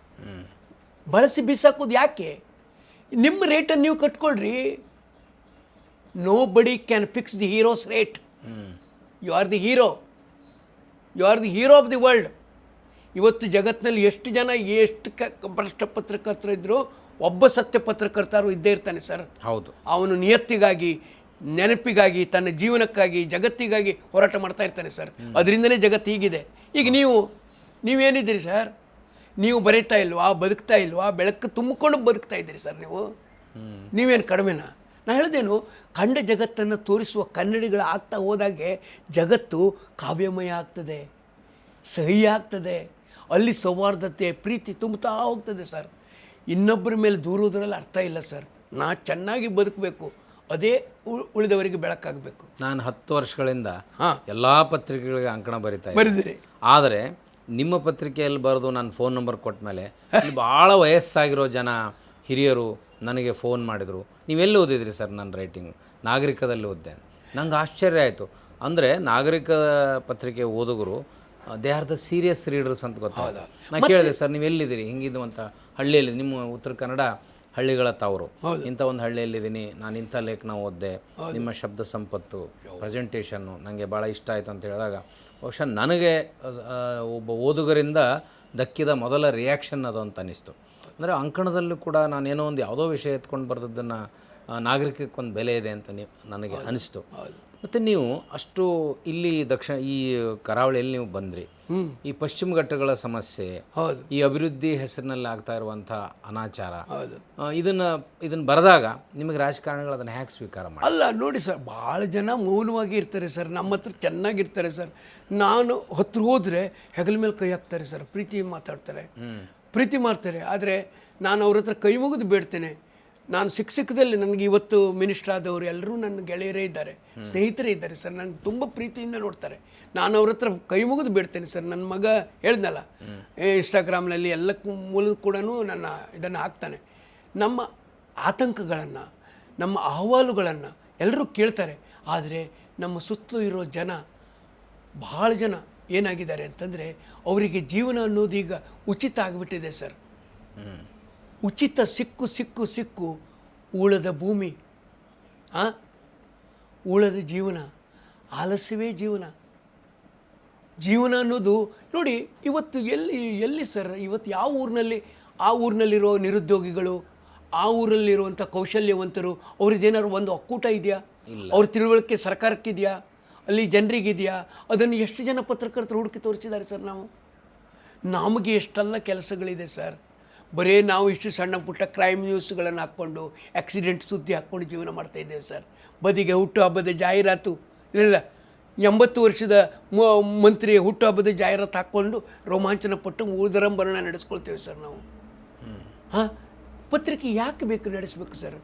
Speaker 1: ಬಳಸಿ ಬಿಸಾಕೋದು ಯಾಕೆ? ನಿಮ್ಮ ರೇಟನ್ನು ನೀವು ಕಟ್ಕೊಳ್ರಿ. Nobody can fix the hero's rate. You are the hero, you are the hero of the world. ಇವತ್ತು ಜಗತ್ತಿನಲ್ಲಿ ಎಷ್ಟು ಜನ ಎಷ್ಟು ಭ್ರಷ್ಟ ಪತ್ರಕರ್ತರು ಇದ್ದರೂ ಒಬ್ಬ ಸತ್ಯ ಪತ್ರಕರ್ತರು ಇದ್ದೇ ಇರ್ತಾನೆ ಸರ್.
Speaker 2: ಹೌದು.
Speaker 1: ಅವನು ನಿಯತ್ತಿಗಾಗಿ, ನೆನಪಿಗಾಗಿ, ತನ್ನ ಜೀವನಕ್ಕಾಗಿ, ಜಗತ್ತಿಗಾಗಿ ಹೋರಾಟ ಮಾಡ್ತಾ ಇರ್ತಾನೆ ಸರ್. ಅದರಿಂದನೇ ಜಗತ್ತು ಹೀಗಿದೆ. ಈಗ ನೀವೇನಿದ್ದೀರಿ ಸರ್? ನೀವು ಬರೀತಾ ಇಲ್ವಾ, ಬದುಕ್ತಾ ಇಲ್ವಾ? ಬೆಳಕು ತುಂಬಿಕೊಂಡು ಬದುಕ್ತಾ ಇದ್ದೀರಿ ಸರ್. ನೀವೇನು ಕಡಿಮೆನಾ? ನಾನು ಹೇಳಿದೇನು, ಕಂಡ ಜಗತ್ತನ್ನು ತೋರಿಸುವ ಕನ್ನಡಿಗಳು ಆಗ್ತಾ ಹೋದಾಗೆ ಜಗತ್ತು ಕಾವ್ಯಮಯ ಆಗ್ತದೆ, ಸಹಿ ಆಗ್ತದೆ. ಅಲ್ಲಿ ಸೌಹಾರ್ದತೆ, ಪ್ರೀತಿ ತುಂಬುತ್ತಾ ಹೋಗ್ತದೆ ಸರ್. ಇನ್ನೊಬ್ಬರ ಮೇಲೆ ದೂರೋದ್ರಲ್ಲಿ ಅರ್ಥ ಇಲ್ಲ ಸರ್. ಚೆನ್ನಾಗಿ ಬದುಕಬೇಕು, ಅದೇ ಉಳಿದವರಿಗೆ ಬೆಳಕಾಗಬೇಕು.
Speaker 2: ನಾನು 10 ವರ್ಷಗಳಿಂದ ಎಲ್ಲ ಪತ್ರಿಕೆಗಳಿಗೆ ಅಂಕಣ ಬರೀದಿರಿ. ಆದರೆ ನಿಮ್ಮ ಪತ್ರಿಕೆಯಲ್ಲಿ ಬರೆದು ನಾನು ಫೋನ್ ನಂಬರ್ ಕೊಟ್ಟ ಮೇಲೆ ಇಲ್ಲಿ ಭಾಳ ವಯಸ್ಸಾಗಿರೋ ಜನ ಹಿರಿಯರು ನನಗೆ ಫೋನ್ ಮಾಡಿದರು, ನೀವೆಲ್ಲಿ ಓದಿದ್ರಿ ಸರ್? ನನ್ನ ರೈಟಿಂಗ್ ನಾಗರಿಕದಲ್ಲಿ ಓದಿದೆ. ನಂಗೆ ಆಶ್ಚರ್ಯ ಆಯಿತು. ಅಂದರೆ ನಾಗರಿಕ ಪತ್ರಿಕೆ ಓದುಗರು they are the serious readers ಅಂತ ಗೊತ್ತಾಗ ನಾನು ಕೇಳಿದೆ, ಸರ್ ನೀವು ಎಲ್ಲಿದ್ದೀರಿ? ಹಿಂಗಿದ್ದು ಅಂತ ಹಳ್ಳಿಯಲ್ಲಿ, ನಿಮ್ಮ ಉತ್ತರ ಕನ್ನಡ ಹಳ್ಳಿಗಳ ತಾವರು, ಇಂಥ ಒಂದು ಹಳ್ಳಿಯಲ್ಲಿದ್ದೀನಿ, ನಾನು ಇಂಥ ಲೇಖನ ಓದಿದೆ, ನಿಮ್ಮ ಶಬ್ದ ಸಂಪತ್ತು, ಪ್ರೆಸೆಂಟೇಷನ್ನು ನನಗೆ ಭಾಳ ಇಷ್ಟ ಆಯಿತು ಅಂತ ಹೇಳಿದಾಗ ಬಹುಶಃ ನನಗೆ ಒಬ್ಬ ಓದುಗರಿಂದ ದಕ್ಕಿದ ಮೊದಲ ರಿಯಾಕ್ಷನ್ ಅದು ಅಂತ ಅನ್ನಿಸ್ತು. ಅಂದರೆ ಅಂಕಣದಲ್ಲೂ ಕೂಡ ನಾನೇನೋ ಒಂದು ಯಾವುದೋ ವಿಷಯ ಎತ್ಕೊಂಡು ಬರೆದದ್ದನ್ನು ನಾಗರಿಕಕ್ಕೊಂದು ಬೆಲೆ ಇದೆ ಅಂತ ನನಗೆ ಅನಿಸ್ತು. ಮತ್ತು ನೀವು ಅಷ್ಟು ಇಲ್ಲಿ ಈ ಕರಾವಳಿಯಲ್ಲಿ ನೀವು ಬಂದ್ರಿ, ಈ ಪಶ್ಚಿಮ ಘಟ್ಟಗಳ ಸಮಸ್ಯೆ, ಈ ಅಭಿವೃದ್ಧಿ ಹೆಸರಿನಲ್ಲಿ ಆಗ್ತಾ ಇರುವಂಥ ಅನಾಚಾರ, ಇದನ್ನು ಬರೆದಾಗ ನಿಮಗೆ ರಾಜಕಾರಣಿಗಳು ಅದನ್ನು ಹ್ಯಾಕ್ ಸ್ವೀಕಾರ ಮಾಡಿ?
Speaker 1: ಅಲ್ಲ ನೋಡಿ ಸರ್, ಭಾಳ ಜನ ಮೌನವಾಗಿ ಇರ್ತಾರೆ ಸರ್, ನಮ್ಮ ಹತ್ರ ಚೆನ್ನಾಗಿರ್ತಾರೆ ಸರ್. ನಾನು ಹತ್ರ ಹೋದರೆ ಹೆಗಲ ಮೇಲೆ ಕೈ ಹಾಕ್ತಾರೆ ಸರ್, ಪ್ರೀತಿ ಮಾತಾಡ್ತಾರೆ, ಪ್ರೀತಿ ಮಾಡ್ತಾರೆ. ಆದರೆ ನಾನು ಅವ್ರ ಹತ್ರ ಕೈ ಮುಗಿದು ಬೇಡ್ತೇನೆ. ನಾನು ಸಿಕ್ಕದಲ್ಲಿ ನನಗೆ ಇವತ್ತು ಮಿನಿಸ್ಟರ್ ಆದವರು ಎಲ್ಲರೂ ನನ್ನ ಗೆಳೆಯರೇ ಇದ್ದಾರೆ, ಸ್ನೇಹಿತರೇ ಇದ್ದಾರೆ ಸರ್. ನನಗೆ ತುಂಬ ಪ್ರೀತಿಯಿಂದ ನೋಡ್ತಾರೆ. ನಾನು ಅವ್ರ ಹತ್ರ ಕೈ ಮುಗಿದು ಬೇಡ್ತೇನೆ ಸರ್. ನನ್ನ ಮಗ ಹೇಳ್ದಲ್ಲ, ಇನ್ಸ್ಟಾಗ್ರಾಮ್ನಲ್ಲಿ ಎಲ್ಲ ಮೂಲಕ ಕೂಡ ನನ್ನ ಇದನ್ನು ಹಾಕ್ತಾನೆ. ನಮ್ಮ ಆತಂಕಗಳನ್ನು, ನಮ್ಮ ಅಹವಾಲುಗಳನ್ನು ಎಲ್ಲರೂ ಕೇಳ್ತಾರೆ. ಆದರೆ ನಮ್ಮ ಸುತ್ತಲೂ ಇರೋ ಜನ, ಭಾಳ ಜನ ಏನಾಗಿದ್ದಾರೆ ಅಂತಂದರೆ, ಅವರಿಗೆ ಜೀವನ ಅನ್ನೋದು ಈಗ ಉಚಿತ ಆಗಿಬಿಟ್ಟಿದೆ ಸರ್. ಉಚಿತ ಸಿಕ್ಕು ಉಳದ ಭೂಮಿ, ಉಳದ ಜೀವನ, ಆಲಸ್ಯವೇ ಜೀವನ ಅನ್ನೋದು ನೋಡಿ. ಇವತ್ತು ಎಲ್ಲಿ ಸರ್, ಇವತ್ತು ಯಾವ ಊರಿನಲ್ಲಿ, ಆ ಊರಿನಲ್ಲಿರೋ ನಿರುದ್ಯೋಗಿಗಳು, ಆ ಊರಲ್ಲಿರುವಂಥ ಕೌಶಲ್ಯವಂತರು, ಅವ್ರದ್ದೇನಾದ್ರು ಒಂದು ಒಕ್ಕೂಟ ಇದೆಯಾ? ಅವ್ರ ತಿಳುವಳಿಕೆ ಸರ್ಕಾರಕ್ಕಿದೆಯಾ? ಅಲ್ಲಿ ಜನರಿಗಿದೆಯಾ? ಅದನ್ನು ಎಷ್ಟು ಜನ ಪತ್ರಕರ್ತರು ಹುಡುಕಿ ತೋರಿಸಿದ್ದಾರೆ ಸರ್? ನಮಗೆ ಎಷ್ಟೆಲ್ಲ ಕೆಲಸಗಳಿದೆ ಸರ್. ಬರೀ ನಾವು ಇಷ್ಟು ಸಣ್ಣ ಪುಟ್ಟ ಕ್ರೈಮ್ ನ್ಯೂಸ್ಗಳನ್ನು ಹಾಕ್ಕೊಂಡು, ಆಕ್ಸಿಡೆಂಟ್ ಸುದ್ದಿ ಹಾಕ್ಕೊಂಡು ಜೀವನ ಮಾಡ್ತಾಯಿದ್ದೇವೆ ಸರ್. ಬದಿಗೆ ಹುಟ್ಟುಹಬ್ಬದ ಜಾಹೀರಾತು ಇಲ್ಲ, 80 ವರ್ಷದ ಮಂತ್ರಿ ಹುಟ್ಟುಹಬ್ಬದ ಜಾಹೀರಾತು ಹಾಕ್ಕೊಂಡು ರೋಮಾಂಚನ ಪಟ್ಟು ಊದರಂಬರಣ ನಡೆಸ್ಕೊಳ್ತೇವೆ ಸರ್ ನಾವು. ಪತ್ರಿಕೆ ಯಾಕೆ ಬೇಕು ನಡೆಸಬೇಕು ಸರ್?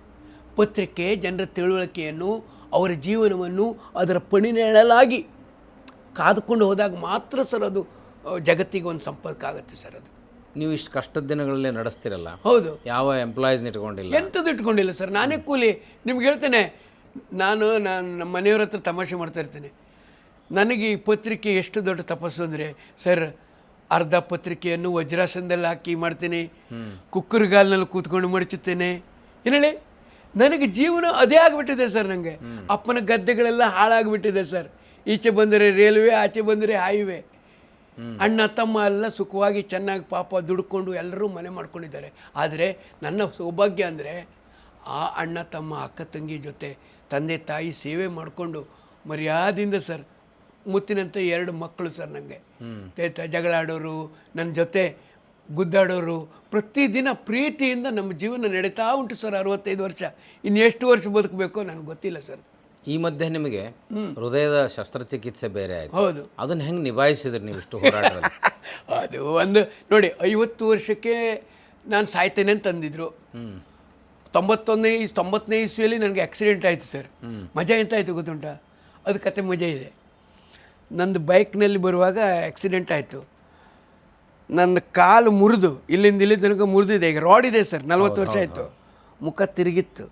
Speaker 1: ಪತ್ರಿಕೆ ಜನರ ತಿಳುವಳಿಕೆಯನ್ನು, ಅವರ ಜೀವನವನ್ನು ಅದರ ಪಣಿನೆಳಲಾಗಿ ಕಾದುಕೊಂಡು ಹೋದಾಗ ಮಾತ್ರ ಸರ್ ಅದು ಜಗತ್ತಿಗೆ ಒಂದು ಸಂಪರ್ಕ ಆಗುತ್ತೆ ಸರ್. ಅದು
Speaker 2: ನೀವು ಇಷ್ಟು ಕಷ್ಟದ ದಿನಗಳಲ್ಲೇ ನಡೆಸ್ತಿರಲ್ಲ.
Speaker 1: ಹೌದು.
Speaker 2: ಯಾವ ಎಂಪ್ಲಾಯೀಸ್ನ ಇಟ್ಕೊಂಡಿಲ್ಲ,
Speaker 1: ಎಂಥದ್ದು ಇಟ್ಕೊಂಡಿಲ್ಲ ಸರ್. ನಾನೇ ಕೂಲಿ. ನಿಮ್ಗೆ ಹೇಳ್ತೇನೆ, ನಾನು ನಮ್ಮ ಮನೆಯವ್ರ ಹತ್ರ ತಮಾಷೆ ಮಾಡ್ತಾ ಇರ್ತೇನೆ. ನನಗೆ ಈ ಪತ್ರಿಕೆ ಎಷ್ಟು ದೊಡ್ಡ ತಪಸ್ಸು ಅಂದರೆ ಸರ್, ಅರ್ಧ ಪತ್ರಿಕೆಯನ್ನು ವಜ್ರಾಸನದಲ್ಲಿ ಹಾಕಿ ಮಾಡ್ತೇನೆ, ಕುಕ್ಕರ್ಗಾಲ್ನಲ್ಲಿ ಕೂತ್ಕೊಂಡು ಮಡಚುತ್ತೇನೆ. ಏನೇಳಿ, ನನಗೆ ಜೀವನ ಅದೇ ಆಗಿಬಿಟ್ಟಿದೆ ಸರ್. ನನಗೆ ಅಪ್ಪನ ಗದ್ದೆಗಳೆಲ್ಲ ಹಾಳಾಗಿಬಿಟ್ಟಿದೆ ಸರ್. ಈಚೆ ಬಂದರೆ ರೈಲ್ವೆ, ಆಚೆ ಬಂದರೆ ಹೈವೇ. ಅಣ್ಣ ತಮ್ಮ ಎಲ್ಲ ಸುಖವಾಗಿ ಚೆನ್ನಾಗಿ ಪಾಪ ದುಡ್ಕೊಂಡು ಎಲ್ಲರೂ ಮನೆ ಮಾಡ್ಕೊಂಡಿದ್ದಾರೆ. ಆದರೆ ನನ್ನ ಸೌಭಾಗ್ಯ ಅಂದರೆ ಆ ಅಣ್ಣ ತಮ್ಮ ಅಕ್ಕ ತಂಗಿ ಜೊತೆ ತಂದೆ ತಾಯಿ ಸೇವೆ ಮಾಡಿಕೊಂಡು ಮರ್ಯಾದೆಯಿಂದ ಸರ್, ಮುತ್ತಿನಂತೆ 2 ಮಕ್ಕಳು ಸರ್ ನನಗೆ. ಜಗಳ ಆಡೋರು, ನನ್ನ ಜೊತೆ ಗುದ್ದಾಡೋರು, ಪ್ರತಿದಿನ ಪ್ರೀತಿಯಿಂದ ನಮ್ಮ ಜೀವನ ನಡೀತಾ ಉಂಟು ಸರ್. 65 ವರ್ಷ, ಇನ್ನು ಎಷ್ಟು ವರ್ಷ ಬದುಕಬೇಕೋ ನನಗೆ ಗೊತ್ತಿಲ್ಲ ಸರ್.
Speaker 2: ಈ ಮಧ್ಯೆ ನಿಮಗೆ ಹೃದಯದ ಶಸ್ತ್ರಚಿಕಿತ್ಸೆ ಬೇರೆ ಆಯ್ತು.
Speaker 1: ಹೌದು.
Speaker 2: ಅದನ್ನ ಹೆಂಗೆ ನಿಭಾಯಿಸಿದ್ರಿ ನೀವು ಇಷ್ಟು ಹೋರಾಟದಲ್ಲಿ?
Speaker 1: ಅದು ಒಂದು ನೋಡಿ, 50 ವರ್ಷಕ್ಕೆ ನಾನು ಸಾಯ್ತೇನೆ ಅಂತ ಅಂದಿದ್ರು. 90ನೇ ಇಸ್ವಿಯಲ್ಲಿ ನನಗೆ ಆಕ್ಸಿಡೆಂಟ್ ಆಯಿತು ಸರ್. ಮಜಾ ಎಂತ ಆಯಿತು ಗೊತ್ತುಂಟ? ಅದು ಕತೆ ಮಜಾ ಇದೆ. ನಂದು ಬೈಕ್ನಲ್ಲಿ ಬರುವಾಗ ಆಕ್ಸಿಡೆಂಟ್ ಆಯಿತು. ನನ್ನ ಕಾಲು ಮುರಿದು ಇಲ್ಲಿಂದ ಇಲ್ಲಿ ತನಕ ಮುರಿದಿದೆ. ಈಗ ರಾಡ್ ಇದೆ ಸರ್. 40 ವರ್ಷ ಆಯಿತು. ಮುಖ ತಿರುಗಿತ್ತು.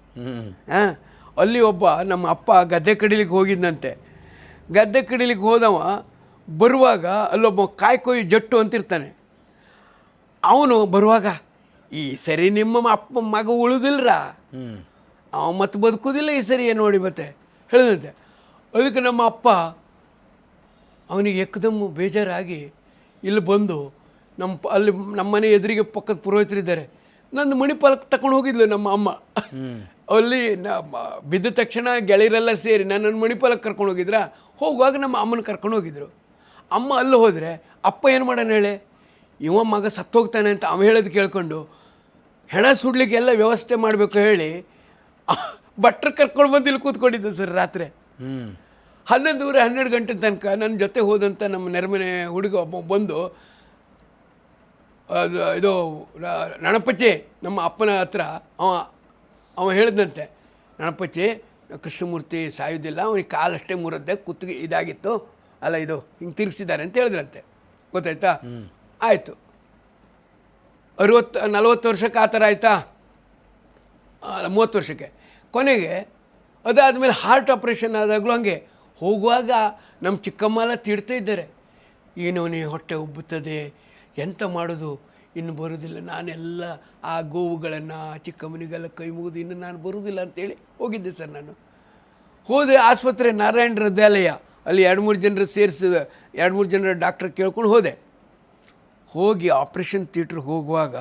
Speaker 1: ಹಾಂ, ಅಲ್ಲಿ ಒಬ್ಬ ನಮ್ಮ ಅಪ್ಪ ಗದ್ದೆ ಕಡಿಲಿಕ್ಕೆ ಹೋಗಿದ್ದಂತೆ. ಗದ್ದೆ ಕಡಿಲಿಕ್ಕೆ ಹೋದವ ಬರುವಾಗ ಅಲ್ಲೊಬ್ಬ ಕಾಯಿ ಕೊಯ್ಯಿ ಜಟ್ಟು ಅಂತಿರ್ತಾನೆ. ಅವನು ಬರುವಾಗ, ಈ ಸರಿ ನಿಮ್ಮ ಅಪ್ಪ ಮಗ ಉಳಿದಿಲ್ಲರ, ಅವ ಮತ್ತೆ ಬದುಕುವುದಿಲ್ಲ ಈ ಸರಿ ನೋಡಿ ಮತ್ತೆ ಹೇಳಿದಂತೆ. ಅದಕ್ಕೆ ನಮ್ಮ ಅಪ್ಪ ಅವನಿಗೆ ಏಕದಮ್ಮು ಬೇಜಾರಾಗಿ ಇಲ್ಲಿ ಬಂದು ಅಲ್ಲಿ ನಮ್ಮನೆ ಎದುರಿಗೆ ಪಕ್ಕದ ಪುರೋಹಿತರಿದ್ದಾರೆ. ನಂದು ಮಣಿಪಾಲಕ್ಕೆ ತಗೊಂಡು ಹೋಗಿದ್ಲು ನಮ್ಮ ಅಮ್ಮ. ಅಲ್ಲಿ ಬಿದ್ದ ತಕ್ಷಣ ಗೆಳೆಯರೆಲ್ಲ ಸೇರಿ ನನ್ನನ್ನು ಮಣಿಪಾಲಕ್ಕೆ ಕರ್ಕೊಂಡು ಹೋಗಿದ್ರ. ಹೋಗುವಾಗ ನಮ್ಮ ಅಮ್ಮನ ಕರ್ಕೊಂಡು ಹೋಗಿದ್ರು. ಅಮ್ಮ ಅಲ್ಲಿ ಹೋದರೆ ಅಪ್ಪ ಏನು ಮಾಡೋಣ ಹೇಳಿ, ಇವ ಮಗ ಸತ್ತೋಗ್ತಾನೆ ಅಂತ ಅವ ಹೇಳೋದು ಕೇಳ್ಕೊಂಡು ಹೆಣ ಸುಡ್ಲಿಕ್ಕೆ ಎಲ್ಲ ವ್ಯವಸ್ಥೆ ಮಾಡಬೇಕು ಹೇಳಿ ಭಟ್ರು ಕರ್ಕೊಂಡು ಬಂದು ಇಲ್ಲಿ ಕೂತ್ಕೊಂಡಿದ್ದೆ ಸರ್. ರಾತ್ರಿ 12 ಗಂಟೆ ತನಕ ನನ್ನ ಜೊತೆ ಹೋದಂಥ ನಮ್ಮ ನೆರಮನೆ ಹುಡುಗ ಒಬ್ಬ ಬಂದು ಅದು ಇದು ನಣಪಚ್ಚಿ ನಮ್ಮ ಅಪ್ಪನ ಹತ್ರ ಅವ ಹೇಳಿದಂತೆ, ನಣಪಚ್ಚಿ ಕೃಷ್ಣಮೂರ್ತಿ ಸಾಯೋದಿಲ್ಲ, ಅವನಿಗೆ ಕಾಲಷ್ಟೇ ಮುರದ್ದೆ, ಕುತ್ತಿಗೆ ಇದಾಗಿತ್ತು ಅಲ್ಲ, ಇದು ಹಿಂಗೆ ತಿರುಗಿಸಿದ್ದಾರೆ ಅಂತ ಹೇಳಿದ್ರಂತೆ. ಗೊತ್ತಾಯ್ತಾ? ಆಯಿತು. 40 ವರ್ಷಕ್ಕೆ ಆ ಥರ ಆಯಿತಾ? 30 ವರ್ಷಕ್ಕೆ. ಕೊನೆಗೆ ಅದಾದಮೇಲೆ ಹಾರ್ಟ್ ಆಪ್ರೇಷನ್ ಆದಾಗಲೂ ಹಂಗೆ. ಹೋಗುವಾಗ ನಮ್ಮ ಚಿಕ್ಕಮ್ಮೆಲ್ಲ ತಿಡ್ತಾ ಇದ್ದಾರೆ, ಏನವನೇ ಹೊಟ್ಟೆ ಉಬ್ಬುತ್ತದೆ, ಎಂತ ಮಾಡೋದು, ಇನ್ನು ಬರೋದಿಲ್ಲ. ನಾನೆಲ್ಲ ಆ ಗೋವುಗಳನ್ನು ಚಿಕ್ಕಮ್ಮನಿಗೆಲ್ಲ ಕೈ ಮುಗಿದು ಇನ್ನು ನಾನು ಬರುವುದಿಲ್ಲ ಅಂತೇಳಿ ಹೋಗಿದ್ದೆ ಸರ್. ನಾನು ಹೋದರೆ ಆಸ್ಪತ್ರೆ ನಾರಾಯಣ ಹೃದಯಾಲಯ, ಅಲ್ಲಿ 2-3 ಜನರು ಸೇರಿಸಿದ 2-3 ಜನರ ಡಾಕ್ಟ್ರ್ ಕೇಳ್ಕೊಂಡು ಹೋದೆ. ಹೋಗಿ ಆಪ್ರೇಷನ್ ಥಿಯೇಟ್ರಿಗೆ ಹೋಗುವಾಗ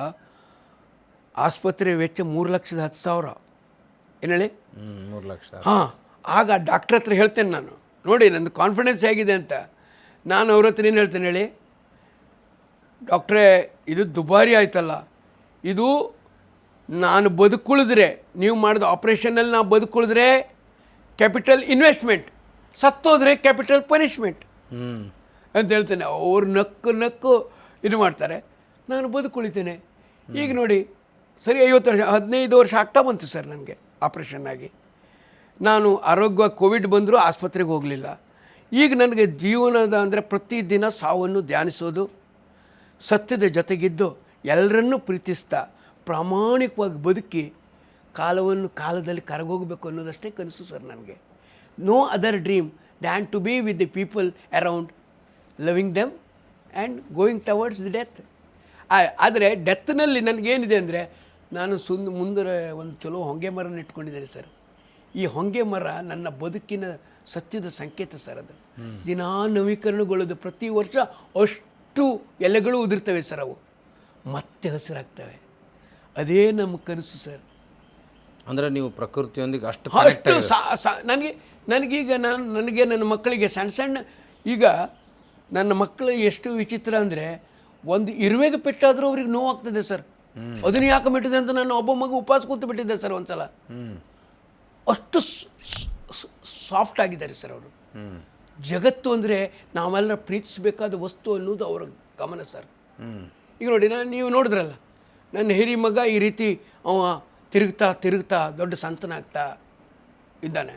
Speaker 1: ಆಸ್ಪತ್ರೆ ವೆಚ್ಚ 3,10,000. ಏನು ಹೇಳಿ?
Speaker 2: 3 ಲಕ್ಷ.
Speaker 1: ಹಾಂ. ಆಗ ಡಾಕ್ಟ್ರ್ ಹತ್ರ ಹೇಳ್ತೇನೆ ನಾನು, ನೋಡಿ ನಂದು ಕಾನ್ಫಿಡೆನ್ಸ್ ಹೇಗಿದೆ ಅಂತ. ನಾನು ಅವ್ರ ಹತ್ರ ಏನು ಹೇಳ್ತೇನೆ ಹೇಳಿ, ಡಾಕ್ಟ್ರೇ ಇದು ದುಬಾರಿ ಆಯ್ತಲ್ಲ, ಇದು ನಾನು ಬದುಕುಳಿದ್ರೆ, ನೀವು ಮಾಡಿದ ಆಪ್ರೇಷನಲ್ಲಿ ನಾವು ಬದುಕುಳಿದ್ರೆ ಕ್ಯಾಪಿಟಲ್ ಇನ್ವೆಸ್ಟ್ಮೆಂಟ್, ಸತ್ತೋದ್ರೆ ಕ್ಯಾಪಿಟಲ್ ಪನಿಷ್ಮೆಂಟ್ ಅಂತ ಹೇಳ್ತೇನೆ. ಅವ್ರು ನಕ್ಕು ಇದು ಮಾಡ್ತಾರೆ, ನಾನು ಬದುಕುಳಿತೇನೆ. ಈಗ ನೋಡಿ ಸರಿ 50 ವರ್ಷ 15 ವರ್ಷ ಆಗ್ತಾ ಬಂತು ಸರ್ ನನಗೆ ಆಪ್ರೇಷನ್ ಆಗಿ. ನಾನು ಆರೋಗ್ಯವಾಗಿ ಕೋವಿಡ್ ಬಂದರೂ ಆಸ್ಪತ್ರೆಗೆ ಹೋಗಲಿಲ್ಲ. ಈಗ ನನಗೆ ಜೀವನದ ಅಂದರೆ ಪ್ರತಿದಿನ ಸಾವನ್ನು ಧ್ಯಾನಿಸೋದು, ಸತ್ಯದ ಜೊತೆಗಿದ್ದು ಎಲ್ಲರನ್ನೂ ಪ್ರೀತಿಸ್ತಾ ಪ್ರಾಮಾಣಿಕವಾಗಿ ಬದುಕಿ ಕಾಲದಲ್ಲಿ ಕರಗೋಗಬೇಕು ಅನ್ನೋದಷ್ಟೇ ಕನಸು ಸರ್ ನನಗೆ. No other dream than to be with the people around, loving them and going towards the death. ಆದರೆ ಡೆತ್ನಲ್ಲಿ ನನಗೇನಿದೆ ಅಂದರೆ, ನಾನು ಮುಂದೆ ಒಂದು ಚಲೋ ಹೊಂಗೆ ಮರನ ಇಟ್ಕೊಂಡಿದ್ದೇನೆ ಸರ್. ಈ ಹೊಂಗೆ ಮರ ನನ್ನ ಬದುಕಿನ ಸತ್ಯದ ಸಂಕೇತ ಸರ್. ಅದು ದಿನಾ ನವೀಕರಣಗೊಳ್ಳೋದು. ಪ್ರತಿ ವರ್ಷ ಅಷ್ಟು ಎಲೆಗಳು ಉದುರ್ತವೆ ಸರ್, ಅವು ಮತ್ತೆ ಹಸಿರಾಗ್ತವೆ. ಅದೇ ನಮ್ಮ ಕನಸು ಸರ್.
Speaker 2: ಅಂದರೆ ನೀವು ಪ್ರಕೃತಿಯೊಂದಿಗೆ ಅಷ್ಟು
Speaker 1: ನನಗೀಗ ನನಗೆ ನನ್ನ ಮಕ್ಕಳಿಗೆ ಸಣ್ಣ ಈಗ ನನ್ನ ಮಕ್ಕಳು ಎಷ್ಟು ವಿಚಿತ್ರ ಅಂದರೆ, ಒಂದು ಇರುವೆಗೆ ಪೆಟ್ಟಾದರೂ ಅವ್ರಿಗೆ ನೋವಾಗ್ತದೆ ಸರ್. ಅದನ್ನು ಯಾಕೆ ಬಿಟ್ಟಿದೆ ಅಂತ ನಾನು ಒಬ್ಬ ಮಗು ಉಪವಾಸ ಕೂತು ಬಿಟ್ಟಿದ್ದೆ ಸರ್ ಒಂದ್ಸಲ. ಅಷ್ಟು ಸಾಫ್ಟ್ ಆಗಿದ್ದಾರೆ ಸರ್ ಅವರು. ಜಗತ್ತು ಅಂದರೆ ನಾವೆಲ್ಲ ಪ್ರೀತಿಸಬೇಕಾದ ವಸ್ತು ಅನ್ನೋದು ಅವರ ಗಮನ ಸರ್. ಈಗ ನೋಡಿ, ನೀವು ನೋಡಿದ್ರಲ್ಲ, ನನ್ನ ಹಿರಿ ಮಗ ಈ ರೀತಿ ಅವ ತಿರುಗ್ತಾ ದೊಡ್ಡ ಸಂತನಾಗ್ತಾ ಇದ್ದಾನೆ.